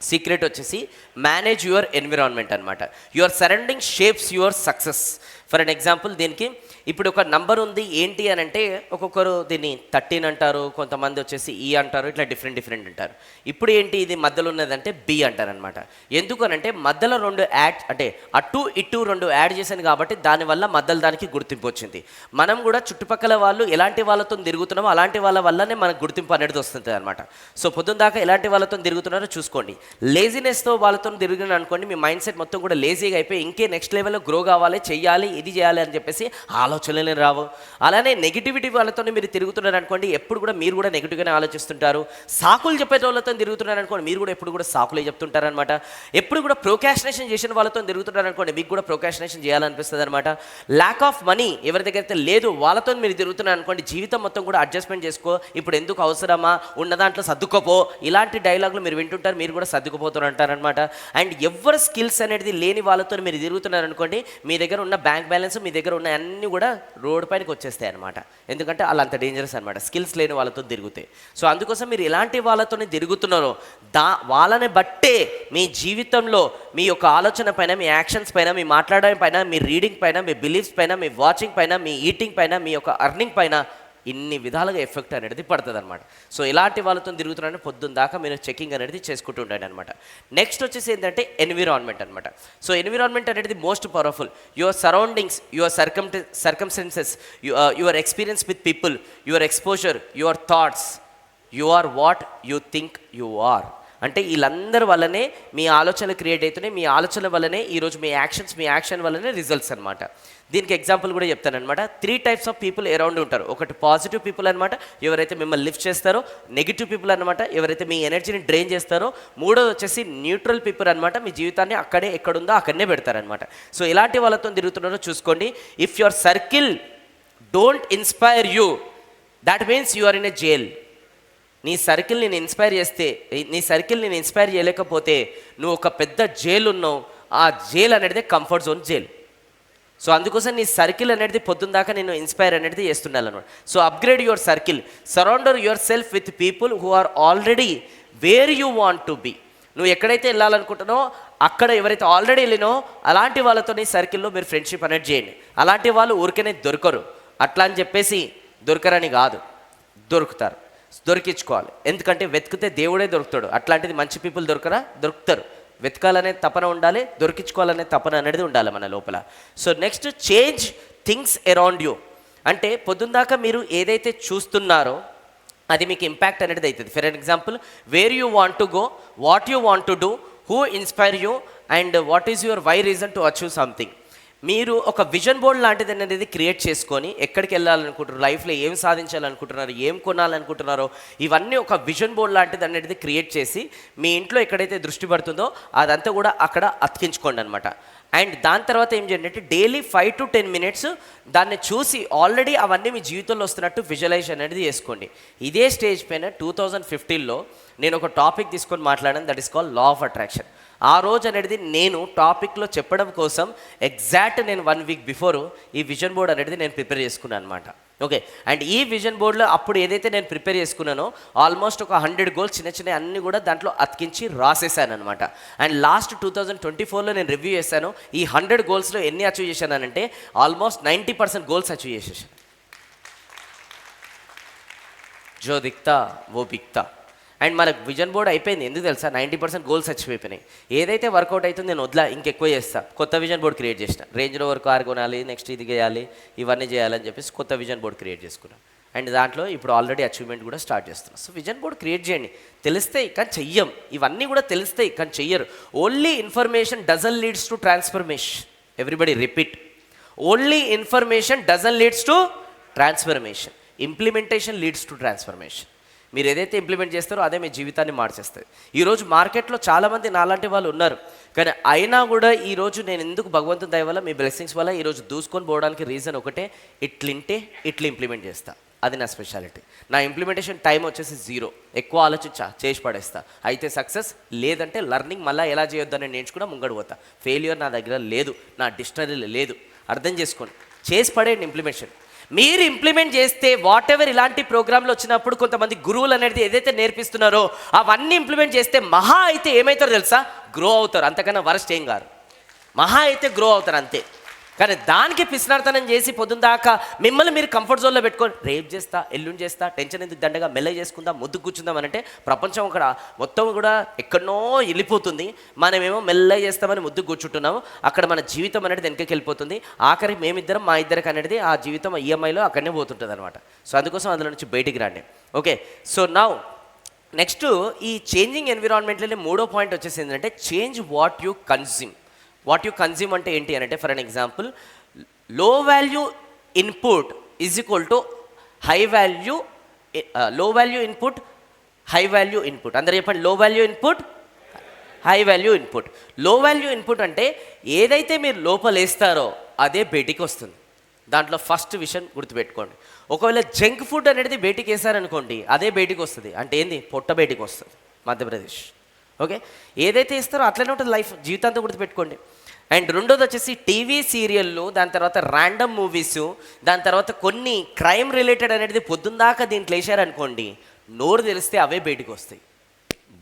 సీక్రెట్ వచ్చేసి మేనేజ్ యువర్ ఎన్విరాన్మెంట్ అనమాట. Your surrounding shapes your success. For an example దీనికి ఇప్పుడు ఒక నంబర్ ఉంది, ఏంటి అని అంటే ఒక్కొక్కరు దీన్ని 13 అంటారు, కొంతమంది వచ్చేసి ఈ అంటారు, ఇట్లా డిఫరెంట్ అంటారు. ఇప్పుడు ఏంటి ఇది మధ్యలో ఉన్నదంటే బి అంటారనమాట. ఎందుకనంటే మధ్యలో 2 యాడ్ అంటే అటు ఇటు 2 యాడ్ చేశాను కాబట్టి దానివల్ల మధ్యలో దానికి గుర్తింపు వచ్చింది. మనం కూడా చుట్టుపక్కల వాళ్ళు ఎలాంటి వాళ్ళతో తిరుగుతున్నామో అలాంటి వాళ్ళ వల్లనే మనకు గుర్తింపు అనేది వస్తుంది అనమాట. సో పొద్దున్న దాకా ఎలాంటి వాళ్ళతో తిరుగుతున్నారో చూసుకోండి. లేజినెస్తో వాళ్ళతో తిరిగిన అనుకోండి, మీ మైండ్ సెట్ మొత్తం కూడా లేజీగా అయిపోయి ఇంకే నెక్స్ట్ లెవెల్లో గ్రో కావాలి, చెయ్యాలి, ఇది చేయాలి అని చెప్పేసి ఆలోచనలే రావు. అలానే నెగిటివిటీ వాళ్ళతో మీరు తిరుగుతున్నారు అనుకోండి, ఎప్పుడు కూడా మీరు కూడా నెగిటివ్గానే ఆలోచిస్తుంటారు. సాకులు చెప్పే వాళ్ళతో తిరుగుతున్నారు అనుకోండి, మీరు కూడా ఎప్పుడు కూడా సాకులే చెప్తుంటారనమాట. ఎప్పుడు కూడా ప్రోకాస్టినేషన్ చేసిన వాళ్ళతో తిరుగుతున్నారు అనుకోండి, మీకు కూడా ప్రోకాస్టినేషన్ చేయాలనిపిస్తుంది అనమాట. ల్యాక్ ఆఫ్ మనీ ఎవరి దగ్గర అయితే లేదు వాళ్ళతో మీరు తిరుగుతున్నారు అనుకోండి, జీవితం మొత్తం కూడా అడ్జస్ట్మెంట్ చేసుకో, ఇప్పుడు ఎందుకు అవసరమా, ఉన్న దాంట్లో సర్దుకోపో, ఇలాంటి డైలాగులు మీరు వింటుంటారు, మీరు కూడా సర్దుకుపోతున్నారు అంటారనమాట. అండ్ ఎవరి స్కిల్స్ అనేది లేని వాళ్ళతో మీరు తిరుగుతున్నారు అనుకోండి, మీ దగ్గర ఉన్న బ్యాంక్ బ్యాలెన్స్, మీ దగ్గర ఉన్న అన్నీ కూడా రోడ్ పైనకి వచ్చేస్తాయి అనమాట. ఎందుకంటే వాళ్ళు అంత డేంజరస్ అనమాట స్కిల్స్ లేని వాళ్ళతో తిరుగుతాయి. సో అందుకోసం మీరు ఎలాంటి వాళ్ళతోనే తిరుగుతున్నారో వాళ్ళని బట్టే మీ జీవితంలో మీ యొక్క ఆలోచన పైన, మీ యాక్షన్స్ పైన, మీ మాట్లాడడం పైన, మీ రీడింగ్ పైన, మీ బిలీఫ్స్ పైన, మీ వాచింగ్ పైన, మీ ఈటింగ్ పైన, మీ యొక్క అర్నింగ్ పైన ఇన్ని విధాలుగా ఎఫెక్ట్ అనేది పడుతుంది అనమాట. సో ఇలాంటి వాళ్ళతో తిరుగుతున్నారని పొద్దున్న దాకా మీరు చెకింగ్ అనేది చేసుకుంటూ ఉండండి అనమాట. నెక్స్ట్ వచ్చేసి ఏంటంటే ఎన్విరాన్మెంట్ అనమాట. సో ఎన్విరాన్మెంట్ అనేది most powerful. Your surroundings, your circumstances, your experience with people, your exposure, your thoughts, you are what you think you are. అంటే వీళ్ళందరి వల్లనే మీ ఆలోచనలు క్రియేట్ అవుతున్నాయి, మీ ఆలోచనల వల్లనే ఈరోజు మీ యాక్షన్ వల్లనే రిజల్ట్స్ అనమాట. దీనికి ఎగ్జాంపుల్ కూడా చెప్తానమాట. 3 types ఆఫ్ పీపుల్ అరౌండ్ ఉంటారు. ఒకటి పాజిటివ్ పీపుల్ అనమాట, ఎవరైతే మిమ్మల్ని లిఫ్ట్ చేస్తారో. నెగిటివ్ పీపుల్ అనమాట, ఎవరైతే మీ ఎనర్జీని డ్రైన్ చేస్తారో. మూడోది వచ్చేసి న్యూట్రల్ పీపుల్ అనమాట, మీ జీవితాన్ని అక్కడే ఎక్కడుందో అక్కడనే పెడతారనమాట. సో ఇలాంటి వాళ్ళతో తిరుగుతున్నారో చూసుకోండి. If your circle don't inspire you, that means you are in a jail. నీ సర్కిల్ నేను ఇన్స్పైర్ చేయలేకపోతే నువ్వు ఒక పెద్ద జైలు ఉన్నావు. ఆ జైల్ అనేది కంఫర్ట్ జోన్ జైల్. సో అందుకోసం నీ సర్కిల్ అనేది పొద్దున్న దాకా నేను ఇన్స్పైర్ అనేది చేస్తుండాలన్నమాట. So upgrade your circle, surround yourself with people who are already where you want to be. నువ్వు ఎక్కడైతే వెళ్ళాలనుకుంటున్నావో అక్కడ ఎవరైతే ఆల్రెడీ వెళ్ళినో అలాంటి వాళ్ళతోని సర్కిల్లో మీరు ఫ్రెండ్షిప్ అనేది చేయండి. అలాంటి వాళ్ళు ఊరికనే దొరకరు. అట్లా అని చెప్పేసి దొరకరని కాదు, దొరుకుతారు, దొరికించుకోవాలి. ఎందుకంటే వెతికితే దేవుడే దొరుకుతాడు. అట్లాంటిది మంచి పీపుల్ దొరుకుతారు. వెతకాలనే తపన ఉండాలి, దొరికించుకోవాలనే తపన అనేది ఉండాలి మన లోపల. So next, change things around you. అంటే పొద్దుందాకా మీరు ఏదైతే చూస్తున్నారో అది మీకు ఇంపాక్ట్ అనేది అవుతుంది. For example, where you want to go, what you want to do, who inspire you, and what is your why reason to achieve something. మీరు ఒక విజన్ బోర్డ్ లాంటిది అనేది క్రియేట్ చేసుకొని ఎక్కడికి వెళ్ళాలనుకుంటున్నారు, లైఫ్లో ఏం సాధించాలనుకుంటున్నారు, ఏం కొనాలనుకుంటున్నారో ఇవన్నీ ఒక విజన్ బోర్డ్ లాంటిది అనేది క్రియేట్ చేసి మీ ఇంట్లో ఎక్కడైతే దృష్టి పడుతుందో అదంతా కూడా అక్కడ అతికించుకోండి అనమాట. అండ్ దాని తర్వాత ఏం చేయండి అంటే డైలీ 5 to 10 minutes దాన్ని చూసి ఆల్రెడీ అవన్నీ మీ జీవితంలో వస్తున్నట్టు విజువలైజేషన్ అనేది చేసుకోండి. ఇదే స్టేజ్ పైన 2015లో నేను ఒక టాపిక్ తీసుకొని మాట్లాడాను, that is call law of attraction. ఆ రోజు అనేది నేను టాపిక్లో చెప్పడం కోసం ఎగ్జాక్ట్ నేను 1 week బిఫోర్ ఈ విజన్ బోర్డ్ అనేది నేను ప్రిపేర్ చేసుకున్నాను అనమాట. ఓకే, అండ్ ఈ విజన్ బోర్డులో అప్పుడు ఏదైతే నేను ప్రిపేర్ చేసుకున్నానో ఆల్మోస్ట్ ఒక 100 goals చిన్న చిన్న అన్నీ కూడా దాంట్లో అతికించి రాసేసాను అనమాట. అండ్ లాస్ట్ 2024లో నేను రివ్యూ చేశాను. ఈ 100 goalsలో ఎన్ని అచీవ్ చేశానంటే ఆల్మోస్ట్ 90% goals అచీవ్ చేసేసాను. జో దిక్తా ఓ బిక్తా. అండ్ మనకు విజన్ బోర్డ్ అయిపోయింది. ఎందుకు తెలుసా? 90% goals అచీవ్ అయిపోయినాయి. ఏదైతే వర్కౌట్ అవుతుందో నేను వదిలా, ఇంకెక్కువ చేస్తా. కొత్త విజన్ బోర్డ్ క్రియేట్ చేసిన. రేంజ్ రోవర్ కార్ కొనాలి, నెక్స్ట్ ఇది చేయాలి, ఇవన్నీ చేయాలని చెప్పేసి కొత్త విజన్ బోర్డ్ క్రియేట్ చేసుకున్నాను. అండ్ దాంట్లో ఇప్పుడు ఆల్రెడీ అచీవ్మెంట్ కూడా స్టార్ట్ చేస్తున్నాం. సో విజన్ బోర్డ్ క్రియేట్ చేయండి. తెలుస్తాయి కానీ చెయ్యం. ఇవన్నీ కూడా తెలుస్తాయి కానీ చెయ్యరు. Only information doesn't leads to transformation. Everybody repeat. Only information doesn't leads to transformation. Implementation leads to transformation. మీరు ఏదైతే ఇంప్లిమెంట్ చేస్తారో అదే మీ జీవితాన్ని మార్చేస్తుంది. ఈరోజు మార్కెట్లో చాలామంది నాలాంటి వాళ్ళు ఉన్నారు, కానీ అయినా కూడా ఈరోజు నేను ఎందుకు భగవంతుని దయ వల్ల మీ బ్లెస్సింగ్స్ వల్ల ఈరోజు దూసుకొని పోవడానికి రీజన్ ఒకటే, ఇట్లింటే ఇట్లా ఇంప్లిమెంట్ చేస్తా. అది నా స్పెషాలిటీ. నా ఇంప్లిమెంటేషన్ టైం వచ్చేసి 0. ఎక్కువ ఆలోచించా, చేసి పడేస్తా. అయితే సక్సెస్, లేదంటే లర్నింగ్ మళ్ళీ ఎలా చేయొద్దని నేర్చుకున్నా ముంగడు పోతా. ఫెయిల్యూర్ నా దగ్గర లేదు, నా డిక్షనరీలో లేదు. అర్థం చేసుకోండి, చేసి పడేయండి ఇంప్లిమెంటేషన్. మీరు ఇంప్లిమెంట్ చేస్తే వాట్ ఎవర్ ఇలాంటి ప్రోగ్రాంలు వచ్చినప్పుడు కొంతమంది గురువులు అనేది ఏదైతే నేర్పిస్తున్నారో అవన్నీ ఇంప్లిమెంట్ చేస్తే మహా అయితే ఏమవుతారో తెలుసా? గ్రో అవుతారు. అంతకన్నా వరస్ట్ ఏం కాదు. మహా అయితే గ్రో అవుతారు అంతే. కానీ దానికి పిసినార్తనం చేసి పొద్దుందాకా మిమ్మల్ని మీరు కంఫర్ట్ జోన్లో పెట్టుకొని రేపు చేస్తా, ఎల్లుండి చేస్తా, టెన్షన్ ఎందుకు, దండగా మెల్లగా చేసుకుందాం, ముద్దు కూర్చుందాం అంటే ప్రపంచం అక్కడ మొత్తం కూడా ఎక్కడనో వెళ్ళిపోతుంది. మనమేమో మెల్లగా చేస్తామని ముద్దు కూర్చుంటున్నాము. అక్కడ మన జీవితం అనేది వెనకకి వెళ్ళిపోతుంది. ఆఖరి మేమిద్దరం మా ఇద్దరికి అనేది ఆ జీవితం ఈఎంఐలో అక్కడనే పోతుంటుంది అనమాట. సో అందుకోసం అందులో నుంచి బయటికి రండి. ఓకే, సో నౌ నెక్స్ట్ ఈ చేంజింగ్ ఎన్విరాన్మెంట్లోనే 3వ పాయింట్ వచ్చేసి ఏంటంటే change what you consume. What you consume అంటే ఏంటి అని అంటే, for an example, low value input is equal to high value, low value input, high value input. అందరూ చెప్పండి, low value input, high value input. Low value input అంటే ఏదైతే మీరు లోపల వేస్తారో అదే బయటికి వస్తుంది. దాంట్లో ఫస్ట్ విషయం గుర్తుపెట్టుకోండి. ఒకవేళ జంక్ ఫుడ్ అనేది బయటికి వేసారనుకోండి, అదే బయటికి వస్తుంది. అంటే ఏంది? పొట్ట బయటికి వస్తుంది. మధ్యప్రదేశ్. ఓకే, ఏదైతే ఇస్తారో అట్లనే ఉంటుంది లైఫ్, జీవితాంతో గుర్తుపెట్టుకోండి. అండ్ రెండోది వచ్చేసి టీవీ సీరియళ్ళు, దాని తర్వాత ర్యాండమ్ మూవీస్, దాని తర్వాత కొన్ని క్రైమ్ రిలేటెడ్ అనేది పొద్దుందాకా దీంట్లో వేసారనుకోండి, నోరు తెలిస్తే అవే బయటికి వస్తాయి.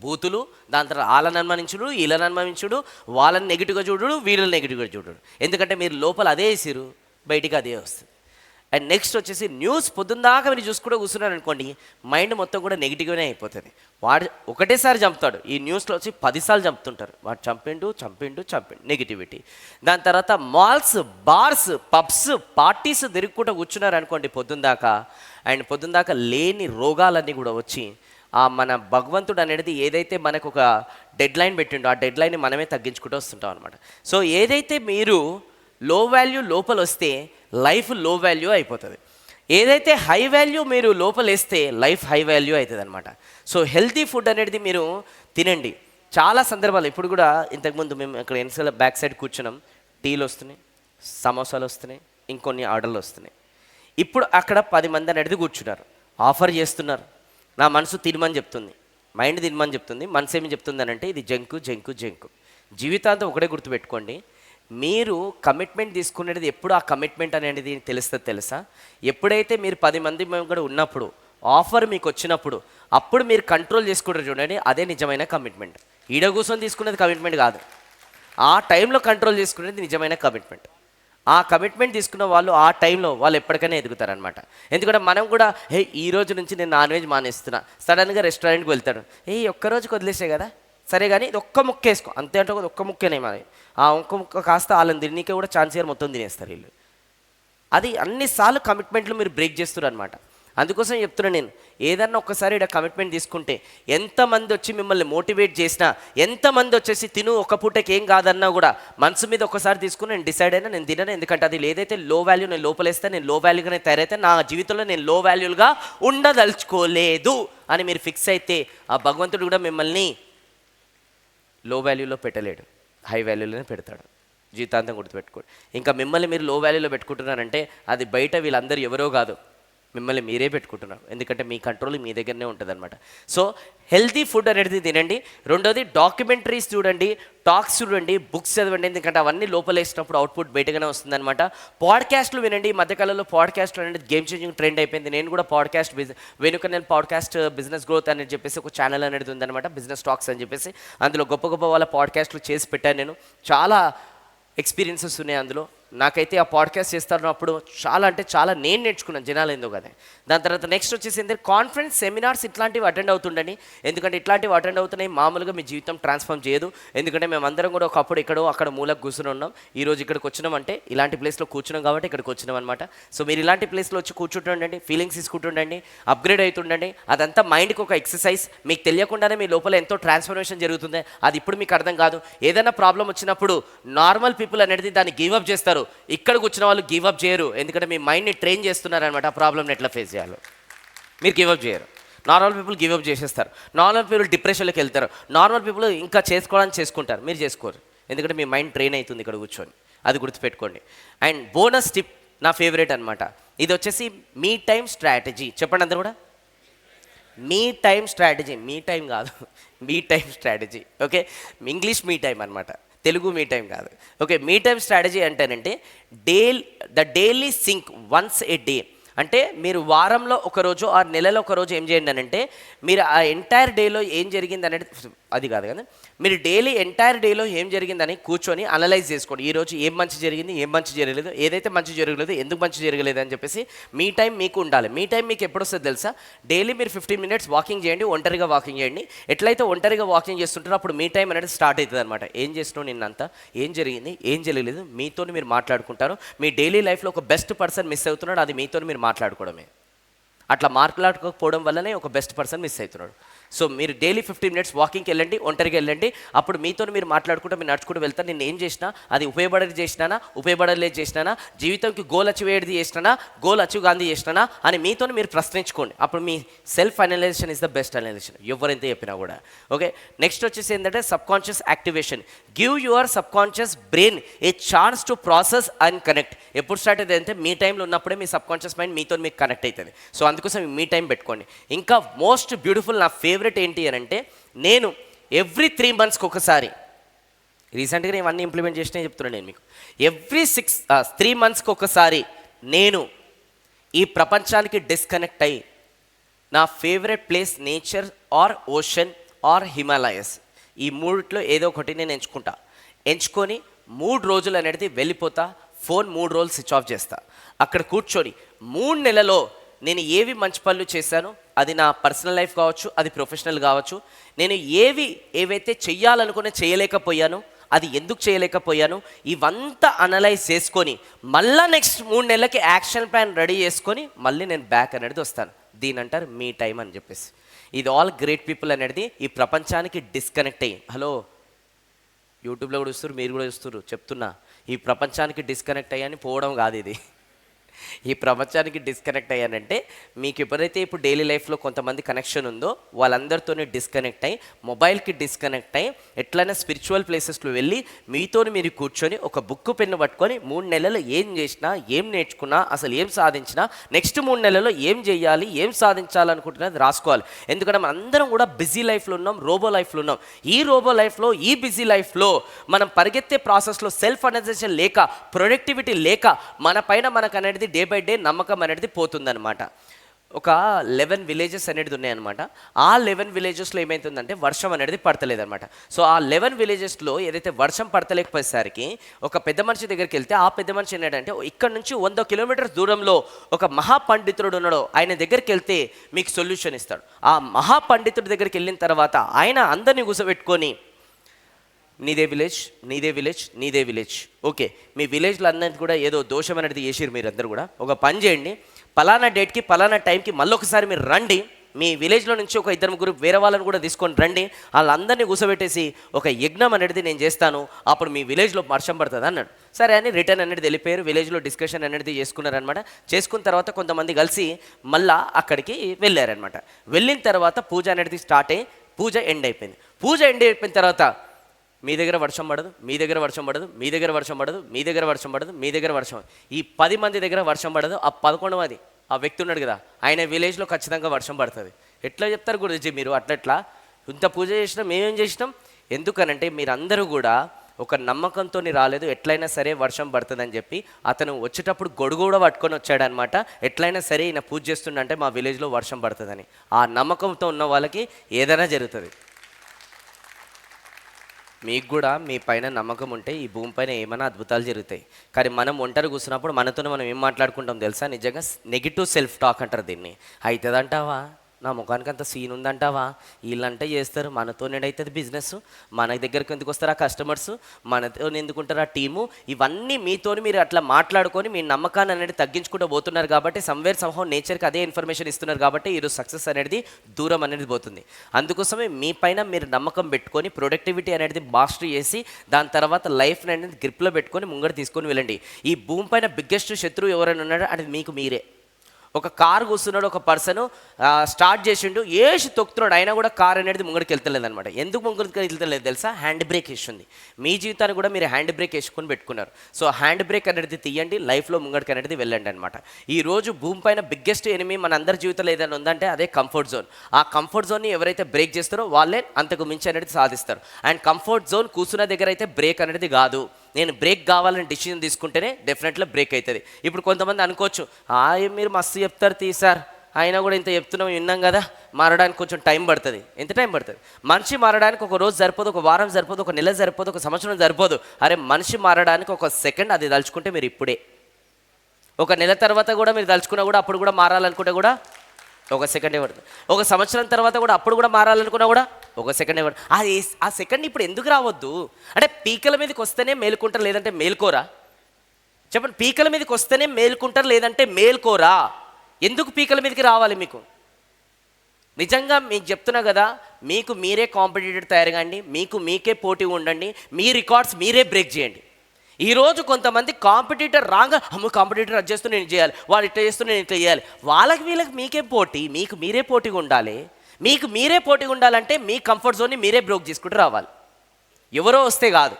బూతులు, దాని తర్వాత వాళ్ళని అనుమానించుడు, వీళ్ళని అనుమానించుడు, వాళ్ళని నెగిటివ్గా చూడడు, వీళ్ళని నెగిటివ్గా చూడడు. ఎందుకంటే మీరు లోపల అదే వేసిరు, బయటికి అదే వస్తుంది. అండ్ నెక్స్ట్ వచ్చేసి న్యూస్ పొద్దుందాకా మీరు చూసుకుంటూ కూర్చున్నారు అనుకోండి, మైండ్ మొత్తం కూడా నెగిటివ్గానే అయిపోతుంది. వాడు ఒకటేసారి చంపుతాడు, ఈ న్యూస్లో వచ్చి 10 సార్లు చంపుతుంటారు. వాడు చంపిండు నెగిటివిటీ. దాని తర్వాత మాల్స్, బార్స్, పబ్స్, పార్టీస్ తిరుగుకుంటూ కూర్చున్నారు అనుకోండి పొద్దుందాకా, అండ్ పొద్దుందాకా లేని రోగాలన్నీ కూడా వచ్చి మన భగవంతుడు అనేది ఏదైతే మనకు ఒక డెడ్ లైన్ పెట్టిండో ఆ డెడ్ లైన్ని మనమే తగ్గించుకుంటూ వస్తుంటాం అనమాట. సో ఏదైతే మీరు లో వాల్యూ లోపల వస్తే లైఫ్ లో వాల్యూ అయిపోతుంది. ఏదైతే హై వాల్యూ మీరు లోపల వేస్తే లైఫ్ హై వాల్యూ అవుతుంది అనమాట. సో హెల్తీ ఫుడ్ అనేది మీరు తినండి. చాలా సందర్భాలు ఇప్పుడు కూడా, ఇంతకుముందు మేము అక్కడ ఎన్సల బ్యాక్ సైడ్ కూర్చున్నాం, టీలు వస్తున్నాయి, సమోసాలు వస్తున్నాయి, ఇంకొన్ని ఆర్డర్లు వస్తున్నాయి. ఇప్పుడు అక్కడ 10 మంది అనేది కూర్చున్నారు, ఆఫర్ చేస్తున్నారు. నా మనసు తినమని చెప్తుంది, మైండ్ తినమని చెప్తుంది, మనసు ఏమి చెప్తుంది అని అంటే ఇది జంకు జంకు జంకు. జీవితాంతం ఒకటే గుర్తుపెట్టుకోండి, మీరు కమిట్మెంట్ తీసుకునేది ఎప్పుడు ఆ కమిట్మెంట్ అనేది తెలుస్తుంది తెలుసా? ఎప్పుడైతే మీరు 10 మంది మేము కూడా ఉన్నప్పుడు, ఆఫర్ మీకు వచ్చినప్పుడు, అప్పుడు మీరు కంట్రోల్ చేసుకుంటారు చూడండి, అదే నిజమైన కమిట్మెంట్. ఈడ కూర్చొని తీసుకునేది కమిట్మెంట్ కాదు. ఆ టైంలో కంట్రోల్ చేసుకునేది నిజమైన కమిట్మెంట్. ఆ కమిట్మెంట్ తీసుకున్న వాళ్ళు ఆ టైంలో వాళ్ళు ఎప్పటికైనా ఎదుగుతారనమాట. ఎందుకంటే మనం కూడా ఈ రోజు నుంచి నేను నాన్ వెజ్ మానేస్తున్నా, సడన్గా రెస్టారెంట్కి వెళ్తాడు, ఒక్క రోజుకి వదిలేసే కదా, సరే కానీ ఇది ఒక్క ముక్క వేసుకో అంతే అంటే ఒక్క ముక్కనే మరి, ఆ ఒక్క ముక్క కాస్త వాళ్ళని తినీకే కూడా ఛాన్స్ ఇయర్ మొత్తం తినేస్తారు వీళ్ళు. అది అన్నిసార్లు కమిట్మెంట్లు మీరు బ్రేక్ చేస్తారు అనమాట. అందుకోసం చెప్తున్నాను నేను, ఏదన్నా ఒక్కసారి ఇక్కడ కమిట్మెంట్ తీసుకుంటే ఎంతమంది వచ్చి మిమ్మల్ని మోటివేట్ చేసినా, ఎంతమంది వచ్చేసి తిను ఒక పూటకి ఏం కాదన్నా కూడా మనసు మీద ఒక్కసారి తీసుకుని నేను డిసైడ్ అయినా నేను తినను, ఎందుకంటే అది ఏదైతే లో వాల్యూ నేను లోపలేస్తే నేను లో వాల్యూగానే తయారైతే నా జీవితంలో నేను లో వాల్యూగా ఉండదలుచుకోలేదు అని మీరు ఫిక్స్ అయితే ఆ భగవంతుడు కూడా మిమ్మల్ని లో వాల్యూలో పెట్టలేడు, హై వాల్యూలోనే పెడతాడు. జీవితాంతం గుర్తుపెట్టుకోండి. ఇంకా మిమ్మల్ని మీరు లో వాల్యూలో పెట్టుకుంటున్నారంటే అది బయట వీళ్ళందరూ ఎవరో కాదు, మిమ్మల్ని మీరే పెట్టుకుంటున్నారు. ఎందుకంటే మీ కంట్రోల్ మీ దగ్గరనే ఉంటుంది అనమాట. సో హెల్తీ ఫుడ్ అనేది తినండి. రెండోది డాక్యుమెంటరీస్ చూడండి, టాక్స్ చూడండి, బుక్స్ చదవండి, ఎందుకంటే అవన్నీ లోపల వేసినప్పుడు అవుట్పుట్ బయటగానే వస్తుందన్నమాట. పాడ్కాస్ట్లు వినండి. ఈ మధ్యకాలంలో పాడ్కాస్ట్లు అనేది గేమ్ చేంజింగ్ ట్రెండ్ అయిపోయింది. నేను కూడా పాడ్కాస్ట్ నేను పాడ్కాస్ట్ బిజినెస్ గ్రోత్ అనేది చెప్పేసి ఒక ఛానల్ అనేది ఉందన్నమాట, బిజినెస్ టాక్స్ అని చెప్పేసి. అందులో గొప్ప గొప్ప వాళ్ళ పాడ్కాస్ట్లు చేసి పెట్టాను నేను. చాలా ఎక్స్పీరియన్సెస్ ఉన్నాయి అందులో. నాకైతే ఆ పాడ్కాస్ట్ చేస్తున్నప్పుడు చాలా అంటే చాలా నేను నేర్చుకున్నాను, జనాలు ఎందుకు కదా. దాని తర్వాత నెక్స్ట్ వచ్చేసి ఏంటంటే కాన్ఫరెన్స్, సెమినార్స్ ఇట్లాంటివి అటెండ్ అవుతుండండి. ఎందుకంటే ఇట్లాంటివి అటెండ్ అవుతున్నాయి మామూలుగా మీ జీవితం ట్రాన్స్ఫార్మ్ చేయదు. ఎందుకంటే మేమందరం కూడా ఒకప్పుడు ఎక్కడో అక్కడ మూలకు కూర్చుని ఉన్నాం, ఈరోజు ఇక్కడికి వచ్చినామంటే ఇలాంటి ప్లేస్లో కూర్చున్నాం కాబట్టి ఇక్కడికి వచ్చినాం అనమాట. సో మీరు ఇలాంటి ప్లేస్లో వచ్చి కూర్చుంటుండండి, ఫీలింగ్స్ తీసుకుంటుండండి, అప్గ్రేడ్ అవుతుండండి. అదంతా మైండ్కి ఒక ఎక్సర్సైజ్. మీకు తెలియకుండానే మీ లోపల ఎంతో ట్రాన్స్ఫర్మేషన్ జరుగుతుంది. అది ఇప్పుడు మీకు అర్థం కాదు. ఏదైనా ప్రాబ్లం వచ్చినప్పుడు నార్మల్ పీపుల్ అనేది దాన్ని గివ్ అప్ చేస్తారు, ఇక్కడికి వచ్చిన వాళ్ళు గివ్ అప్ చేయరు. ఎందుకంటే మీ మైండ్ని ట్రైన్ చేస్తున్నారనమాట ఆ ప్రాబ్లమ్ని ఎట్లా ఫేస్ చేయాలో. మీరు గివ్ అప్ చేయరు. నార్మల్ పీపుల్ గివ్ అప్ చేసేస్తారు. నార్మల్ పీపుల్ డిప్రెషన్లోకి వెళ్తారు. నార్మల్ పీపుల్ ఇంకా చేసుకోవడానికి చేసుకుంటారు, మీరు చేసుకోరు. ఎందుకంటే మీ మైండ్ ట్రైన్ అవుతుంది ఇక్కడ కూర్చొని. అది గుర్తుపెట్టుకోండి. అండ్ బోనస్ టిప్ నా ఫేవరెట్ అనమాట. ఇది వచ్చేసి మీ టైం స్ట్రాటజీ. చెప్పండి అందరూ కూడా, మీ టైం స్ట్రాటజీ. మీ టైం కాదు, మీ టైం స్ట్రాటజీ. ఓకే, ఇంగ్లీష్ మీ టైం అనమాట, తెలుగు మీ టైం కాదు. ఓకే, మీ టైం స్ట్రాటజీ అంటేనంటే the daily sync once a day. అంటే మీరు వారంలో ఒకరోజు ఆ నెలలో ఒకరోజు ఏం చేయండి అని అంటే, మీరు ఆ ఎంటైర్ డేలో ఏం జరిగింది అనేది, అది కాదు కదా, మీరు డైలీ ఎంటైర్ డేలో ఏం జరిగిందని కూర్చొని అనలైజ్ చేసుకోండి. ఈరోజు ఏం మంచి జరిగింది, ఏం మంచి జరగలేదు, ఏదైతే మంచి జరగలేదు, ఎందుకు మంచి జరగలేదు అని చెప్పేసి మీ టైం మీకు ఉండాలి. మీ టైం మీకు ఎప్పుడు వస్తుంది తెలుసా? డైలీ మీరు 15 minutes వాకింగ్ చేయండి, ఒంటరిగా వాకింగ్ చేయండి. ఎట్లయితే ఒంటరిగా వాకింగ్ చేస్తుంటారో అప్పుడు మీ టైం అనేది స్టార్ట్ అవుతుంది అనమాట. ఏం చేస్తున్నావు నిన్నంతా, ఏం జరిగింది, ఏం జరగలేదు, మీతో మీరు మాట్లాడుకుంటారు. మీ డైలీ లైఫ్లో ఒక బెస్ట్ పర్సన్ మిస్ అవుతున్నాడు, అది మీతో మీరు మాట్లాడుకోవడమే. అట్లా మాట్లాడుకోకపోవడం వల్లనే ఒక బెస్ట్ పర్సన్ మిస్ అవుతున్నాడు. సో మీరు డైలీ 15 minutes వాకింగ్కి వెళ్ళండి, ఒంటరిగా వెళ్ళండి. అప్పుడు మీతో మీరు మాట్లాడుకుంటూ మీరు నడుచుకుంటూ వెళ్తాను, నేను ఏం చేసినా అది ఉపయోగపడేది చేసినానా, ఉపయోగపడలేదు చేసినానా, జీవితంకి గోల్ అచీవ్ అయ్యేది చేసినానా, గోల్ అచీవ్ గాంధీ చేసినానా అని మీతో మీరు ప్రశ్నించుకోండి. అప్పుడు మీ self analysation is the best analysation, ఎవరైతే చెప్పినా కూడా. ఓకే, నెక్స్ట్ వచ్చేసి ఏంటంటే subconscious activation. Give your subconscious brain a chance to process and connect. ఎప్పుడు స్టార్ట్ అవుతుంది అంటే మీ టైంలో ఉన్నప్పుడే మీ సబ్ కాన్షియస్ మైండ్ మీతో మీకు కనెక్ట్ అవుతుంది. సో అందుకోసం మీ టైం పెట్టుకోండి. ఇంకా మోస్ట్ బ్యూటిఫుల్ నా ఫేవరెట్ ఏంటి అని అంటే, నేను ఎవ్రీ 3 monthsకి ఒకసారి, రీసెంట్గా నేను ఇవన్నీ ఇంప్లిమెంట్ చేసినా చెప్తున్నాను నేను మీకు, ఎవ్రీ 3 monthsకి ఒకసారి నేను ఈ ప్రపంచానికి డిస్కనెక్ట్ అయ్యి నా favourite place nature or ocean or Himalayas, ఈ మూడిట్లో ఏదో ఒకటి నేను ఎంచుకొని 3 రోజులు అనేది వెళ్ళిపోతా. ఫోన్ 3 రోజులు స్విచ్ ఆఫ్ చేస్తా. అక్కడ కూర్చొని 3 నెలలో నేను ఏవి మంచి పనులు చేశానో, అది నా పర్సనల్ లైఫ్ కావచ్చు, అది ప్రొఫెషనల్ కావచ్చు, నేను ఏవైతే చెయ్యాలనుకునే చేయలేకపోయాను, అది ఎందుకు చేయలేకపోయాను, ఇవంతా అనలైజ్ చేసుకొని మళ్ళీ నెక్స్ట్ 3 నెలలకి యాక్షన్ ప్లాన్ రెడీ చేసుకొని మళ్ళీ నేను బ్యాక్ అనేది వస్తాను. దీని అంటారు మీ టైం అని చెప్పేసి. ఇది ఆల్ గ్రేట్ పీపుల్ అనేది ఈ ప్రపంచానికి డిస్కనెక్ట్ అయ్యి, హలో యూట్యూబ్లో కూడా చూస్తారు, మీరు కూడా చూస్తారు, చెప్తున్నా, ఈ ప్రపంచానికి డిస్కనెక్ట్ అయ్యాని పోవడం కాదు ఇది. ఈ ప్రపంచానికి డిస్కనెక్ట్ అయ్యానంటే, మీకు ఎప్పుడైతే ఇప్పుడు డైలీ లైఫ్లో కొంతమంది కనెక్షన్ ఉందో వాళ్ళందరితోనే డిస్కనెక్ట్ అయ్యి, మొబైల్కి డిస్కనెక్ట్ అయ్యి, ఎట్లయినా స్పిరిచువల్ ప్లేసెస్లో వెళ్ళి మీతో మీరు కూర్చొని ఒక బుక్ పెన్ను పట్టుకొని 3 నెలలు ఏం చేసినా, ఏం నేర్చుకున్నా, అసలు ఏం సాధించినా, నెక్స్ట్ 3 నెలల్లో ఏం చేయాలి, ఏం సాధించాలనుకుంటున్నది రాసుకోవాలి. ఎందుకంటే మనం అందరం కూడా బిజీ లైఫ్లో ఉన్నాం, రోబో లైఫ్లో ఉన్నాం. ఈ రోబో లైఫ్లో, ఈ బిజీ లైఫ్లో మనం పరిగెత్తే ప్రాసెస్లో సెల్ఫ్ అనలైజేషన్ లేక, ప్రొడక్టివిటీ లేక మన పైన మనకు అనేది డే బై డే నమ్మకం అనేది పోతుందన్నమాట. ఒక 11 విలేజెస్ అనేది ఉన్నాయన్నమాట. ఆ 11 విలేజెస్లో ఏమవుతుందంటే వర్షం అనేది పడతలేదన్నమాట. సో ఆ 11 విలేజెస్లో ఏదైతే వర్షం పడతలేకపోయేసరికి ఒక పెద్ద మనిషి దగ్గరికి వెళ్తే ఆ పెద్ద మనిషి ఏంటంటే ఇక్కడ నుంచి 100 కిలోమీటర్స్ దూరంలో ఒక మహాపండితుడు ఉన్నాడు, ఆయన దగ్గరికి వెళ్తే మీకు సొల్యూషన్ ఇస్తాడు. ఆ మహాపండితుడి దగ్గరికి వెళ్ళిన తర్వాత ఆయన అందరినీ కూర్చోబెట్టుకొని నీదే విలేజ్, నీదే విలేజ్, నీదే విలేజ్, ఓకే మీ విలేజ్లో అన్నది కూడా ఏదో దోషం అనేది చేసిరు మీరందరూ కూడా, ఒక పని చేయండి, పలానా డేట్కి పలానా టైంకి మళ్ళొకసారి మీరు రండి, మీ విలేజ్లో నుంచి ఒక 2-3 వేరే వాళ్ళని కూడా తీసుకొని రండి, వాళ్ళందరినీ కూర్చోబెట్టేసి ఒక యజ్ఞం అనేది నేను చేస్తాను, అప్పుడు మీ విలేజ్లో వర్షం పడుతుంది అన్నాడు. సరే అని రిటర్న్ అనేది వెళ్ళిపోయారు, విలేజ్లో డిస్కషన్ అనేది చేసుకున్నారనమాట. చేసుకున్న తర్వాత కొంతమంది కలిసి మళ్ళా అక్కడికి వెళ్ళారనమాట. వెళ్ళిన తర్వాత పూజ అనేది స్టార్ట్ అయ్యి పూజ ఎండ్ అయిపోయింది. పూజ ఎండ్ అయిపోయిన తర్వాత మీ దగ్గర వర్షం పడదు, మీ దగ్గర వర్షం పడదు, మీ దగ్గర వర్షం పడదు, మీ దగ్గర వర్షం పడదు, మీ దగ్గర వర్షం, ఈ 10 మంది దగ్గర వర్షం పడదు, ఆ 11వ ఆ వ్యక్తి ఉన్నాడు కదా ఆయన విలేజ్లో ఖచ్చితంగా వర్షం పడుతుంది. ఎట్లా చెప్తారు గురూజీ మీరు అట్లట్లా, ఇంత పూజ చేసినాం మేమేం చేసినాం? ఎందుకనంటే మీరందరూ కూడా ఒక నమ్మకంతో రాలేదు, ఎట్లయినా సరే వర్షం పడుతుందని చెప్పి అతను వచ్చేటప్పుడు గొడుగు కూడా పట్టుకొని వచ్చాడనమాట. ఎట్లయినా సరే ఈయన పూజ చేస్తుండంటే మా విలేజ్లో వర్షం పడుతుందని. ఆ నమ్మకంతో ఉన్న వాళ్ళకి ఏదైనా జరుగుతుంది. మీకు కూడా మీ పైన నమ్మకం ఉంటే ఈ భూమి పైన ఏమైనా అద్భుతాలు జరుగుతాయి. కానీ మనం ఒంటరి కూర్చున్నప్పుడు మనతోనే మనం ఏం మాట్లాడుకుంటాం తెలుసా? నిజంగా నెగిటివ్ సెల్ఫ్ టాక్ అంటారు దీన్ని. అవుతుందంటావా, నా ముఖానికి అంత సీన్ ఉందంటావా, వీళ్ళంటే చేస్తారు, మనతో అవుతుంది బిజినెస్, మన దగ్గరికి ఎందుకు వస్తారు ఆ కస్టమర్స్, మనతో ఎందుకుంటారు ఆ టీము, ఇవన్నీ మీతోని మీరు అట్లా మాట్లాడుకొని మీ నమ్మకాన్ని అనేది తగ్గించుకుంటూ పోతున్నారు. కాబట్టి సమ్వేర్ సంహౌ నేచర్కి అదే ఇన్ఫర్మేషన్ ఇస్తున్నారు. కాబట్టి ఈరోజు సక్సెస్ అనేది దూరం అనేది పోతుంది. అందుకోసమే మీ పైన మీరు నమ్మకం పెట్టుకొని ప్రొడక్టివిటీ అనేది మాస్టర్ చేసి దాని తర్వాత లైఫ్ అనేది గ్రిప్లో పెట్టుకొని ముంగడు తీసుకొని వెళ్ళండి. ఈ భూమి పైన బిగ్గెస్ట్ శత్రువు ఎవరైనా ఉన్నాడో అది మీకు మీరే. ఒక కారు కూర్చున్నాడు, ఒక పర్సన్ స్టార్ట్ చేసిండు, ఏసి తొక్కుతున్నాడు, అయినా కూడా కార్ అనేది ముంగడికి వెళ్తలేదు అనమాట. ఎందుకు ముంగడికి వెళ్తలేదు తెలుసా? హ్యాండ్ బ్రేక్ వేసింది. మీ జీవితాన్ని కూడా మీరు హ్యాండ్ బ్రేక్ వేసుకొని పెట్టుకున్నారు. సో హ్యాండ్ బ్రేక్ అనేది తీయండి, లైఫ్లో ముంగడికి అనేది వెళ్ళండి అనమాట. ఈరోజు భూమి పైన బిగ్గెస్ట్ ఎనిమీ మన అందరి జీవితంలో ఏదైనా ఉందంటే అదే కంఫర్ట్ జోన్. ఆ కంఫర్ట్ జోన్ని ఎవరైతే బ్రేక్ చేస్తారో వాళ్ళే అంతకు మించి అనేది సాధిస్తారు. అండ్ కంఫర్ట్ జోన్ కూర్చున్న దగ్గర అయితే బ్రేక్ అనేది కాదు. నేను బ్రేక్ కావాలని డిసిజన్ తీసుకుంటేనే డెఫినెట్గా బ్రేక్ అవుతుంది. ఇప్పుడు కొంతమంది అనుకోవచ్చు, మీరు మస్తు చెప్తారు తీసార్, అయినా కూడా ఇంత చెప్తున్నాం విన్నాం కదా, మారడానికి కొంచెం టైం పడుతుంది. ఎంత టైం పడుతుంది? మనిషి మారడానికి ఒక రోజు సరిపోదు, ఒక వారం సరిపోదు, ఒక నెల సరిపోదు, ఒక సంవత్సరం సరిపోదు. అరే మనిషి మారడానికి ఒక సెకండ్, అది తలుచుకుంటే మీరు ఇప్పుడే, ఒక నెల తర్వాత కూడా మీరు తలుచుకున్నా కూడా అప్పుడు కూడా మారాలనుకుంటే కూడా ఒక సెకండే పడుతుంది. ఒక సంవత్సరం తర్వాత కూడా అప్పుడు కూడా మారాలనుకున్నా కూడా ఒక సెకండే పడుతుంది. అది ఆ సెకండ్ ఇప్పుడు ఎందుకు రావద్దు అంటే పీకల మీదకి వస్తేనే మేలుకుంటారు, లేదంటే మేల్కోరా? చెప్పండి, పీకల మీదకి వస్తేనే మేల్కుంటారు, లేదంటే మేల్కోరా? ఎందుకు పీకల మీదకి రావాలి మీకు? నిజంగా మీకు చెప్తున్నా కదా, మీకు మీరే కాంపిటేటర్ తయారు కాండి, మీకు మీకే పోటీ ఉండండి, మీ రికార్డ్స్ మీరే బ్రేక్ చేయండి. ఈరోజు కొంతమంది కాంపిటీటర్ రాగా కాంపిటీటర్ అది చేస్తూ నేను చేయాలి, వాడు ఇట్లా చేస్తూ నేను ఇట్లా చేయాలి, వాళ్ళకి వీళ్ళకి మీకే పోటీ, మీకు మీరే పోటీగా ఉండాలి. మీకు మీరే పోటీగా ఉండాలంటే మీ కంఫర్ట్ జోన్ని మీరే బ్రేక్ చేసుకుంటూ రావాలి, ఎవరో వస్తే కాదు.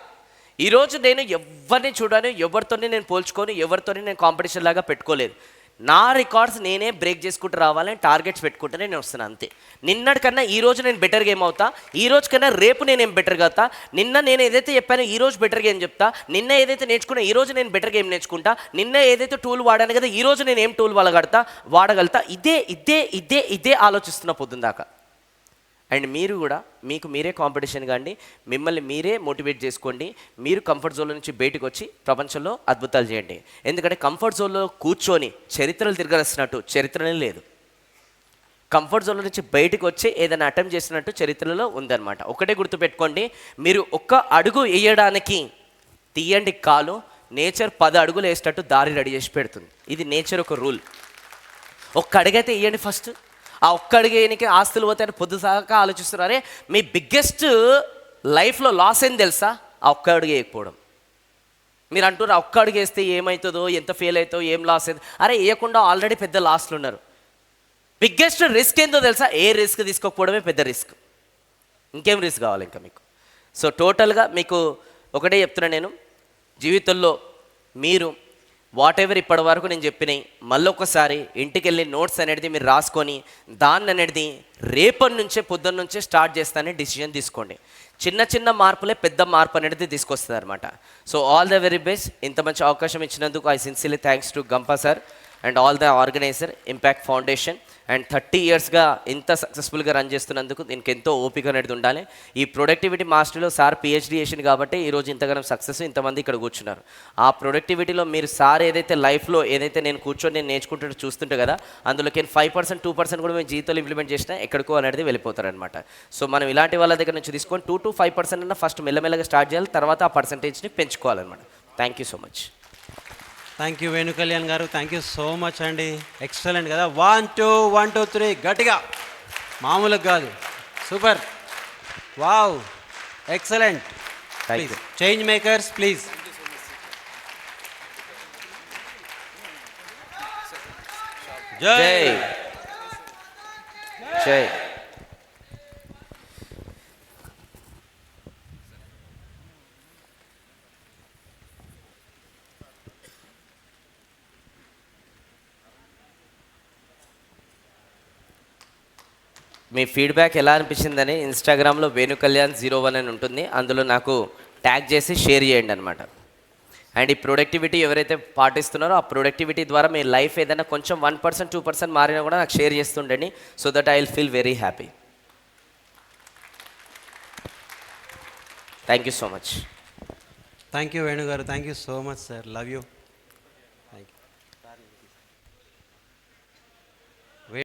ఈరోజు నేను ఎవరిని చూడాను, ఎవరితోనే నేను పోల్చుకొని, ఎవరితోనే నేను కాంపిటీషన్ లాగా పెట్టుకోలేదు. నా రికార్డ్స్ నేనే బ్రేక్ చేసుకుంటూ రావాలని టార్గెట్స్ పెట్టుకుంటే నేను వస్తున్నాను అంతే. నిన్నటికన్నా ఈరోజు నేను బెటర్గా ఏమవుతా, ఈ రోజు కన్నా రేపు నేనేం బెటర్గా అవుతా, నిన్న నేను ఏదైతే చెప్పానో ఈరోజు బెటర్గా ఏం చెప్తా, నిన్న ఏదైతే నేర్చుకున్నా ఈరోజు నేను బెటర్గా ఏం నేర్చుకుంటా, నిన్న ఏదైతే టూల్ వాడాను కదా ఈరోజు నేను ఏం టూల్ వాడగలుగుతా, ఇదే ఇదే ఇదే ఇదే ఆలోచిస్తున్న పొద్దుందాకా. అండ్ మీరు కూడా మీకు మీరే కాంపిటీషన్ కాండి, మిమ్మల్ని మీరే మోటివేట్ చేసుకోండి. మీరు కంఫర్ట్ జోన్లో నుంచి బయటకు వచ్చి ప్రపంచంలో అద్భుతాలు చేయండి. ఎందుకంటే కంఫర్ట్ జోన్లో కూర్చొని చరిత్రలు తిరగలసినట్టు చరిత్రనే లేదు. కంఫర్ట్ జోన్లో నుంచి బయటకు వచ్చి ఏదైనా అటెంప్ట్ చేసినట్టు చరిత్రలో ఉందన్నమాట. ఒకటే గుర్తుపెట్టుకోండి, మీరు ఒక్క అడుగు వేయడానికి తీయండి కాలు, నేచర్ 10 అడుగులు వేసేటట్టు దారి రెడీ చేసి పెడుతుంది. ఇది నేచర్ ఒక రూల్. ఒక్క అడుగైతే వేయండి ఫస్ట్. ఆ ఒక్క అడిగేనికి ఆస్తులు పోతాయని పొద్దుసాక ఆలోచిస్తున్నారే, మీ బిగ్గెస్ట్ లైఫ్లో లాస్ ఏంది తెలుసా? ఆ ఒక్క అడుగు వేయకపోవడం. మీరు అంటున్నారు ఒక్క అడుగు వేస్తే ఏమవుతుందో, ఎంత ఫెయిల్ అవుతుందో, ఏం లాస్ అయింది. అరే వేయకుండా ఆల్రెడీ పెద్ద లాస్లు ఉన్నారు. బిగ్గెస్ట్ రిస్క్ ఏందో తెలుసా? ఏ రిస్క్ తీసుకోకపోవడమే పెద్ద రిస్క్. ఇంకేం రిస్క్ కావాలి ఇంకా మీకు? సో టోటల్గా మీకు ఒకటే చెప్తున్నా, నేను జీవితంలో మీరు వాట్ ఎవర్ ఇప్పటి వరకు నేను చెప్పినాయి మళ్ళొకసారి ఇంటికి వెళ్ళి నోట్స్ అనేది మీరు రాసుకొని దాన్ని అనేది రేపటి నుంచే పొద్దున్న నుంచే స్టార్ట్ చేస్తానని డిసిజన్ తీసుకోండి. చిన్న చిన్న మార్పులే పెద్ద మార్పు అనేది తీసుకొస్తుంది అనమాట. So all the very best. ఇంత మంచి అవకాశం ఇచ్చినందుకు I sincerely thanks to Gampa sir. And all the organiser impact foundation. And 30 ఇయర్స్గా ఇంత సక్సెస్ఫుల్గా రన్ చేస్తున్నందుకు దీనికి ఎంతో ఓపిక అనేది ఉండాలి. ఈ ప్రొడక్టివిటీ మాస్టర్లో సార్ పిహెచ్డి చేసింది కాబట్టి ఈరోజు ఇంతగానం సక్సెస్ ఇంతమంది ఇక్కడ కూర్చున్నారు. ఆ ప్రొడక్టివిటీలో మీరు సార్ ఏదైతే లైఫ్లో ఏదైతే నేను కూర్చొని నేను నేర్చుకుంటూ చూస్తుంటే కదా, అందులోకి 5% 2% కూడా మేము జీవితంలో ఇంప్లిమెంట్ చేసినా ఎక్కడికో అనేది వెళ్ళిపోతారనమాట. సో మనం ఇలాంటి వాళ్ళ దగ్గర నుంచి తీసుకొని 2 to 5% అన్న ఫస్ట్ మెల్లమెల్లగా స్టార్ట్ చేయాలి, తర్వాత ఆ పర్సంటేజ్ని పెంచుకోవాలన్నమాట. Thank you so much. Thank you Venu Kalyan garu, thank you so much అండి. ఎక్సలెంట్ కదా, 1 2 1 2 3 గట్టిగా, మామూలుగా కాదు, super, wow, excellent. Thank you. Change makers please. జై జై. మీ ఫీడ్బ్యాక్ ఎలా అనిపించిందని ఇన్స్టాగ్రామ్లో వేణు కళ్యాణ్ 01 అని ఉంటుంది, అందులో నాకు ట్యాగ్ చేసి షేర్ చేయండి అనమాట. అండ్ ఈ ప్రొడక్టివిటీ ఎవరైతే పాటిస్తున్నారో ఆ ప్రొడక్టివిటీ ద్వారా మీ లైఫ్ ఏదైనా కొంచెం 1% 2% మారినా కూడా నాకు షేర్ చేస్తుండండి, so that I will feel very happy. Thank you so much. Thank you Venu garu, thank you so much sir, love you. Thank you.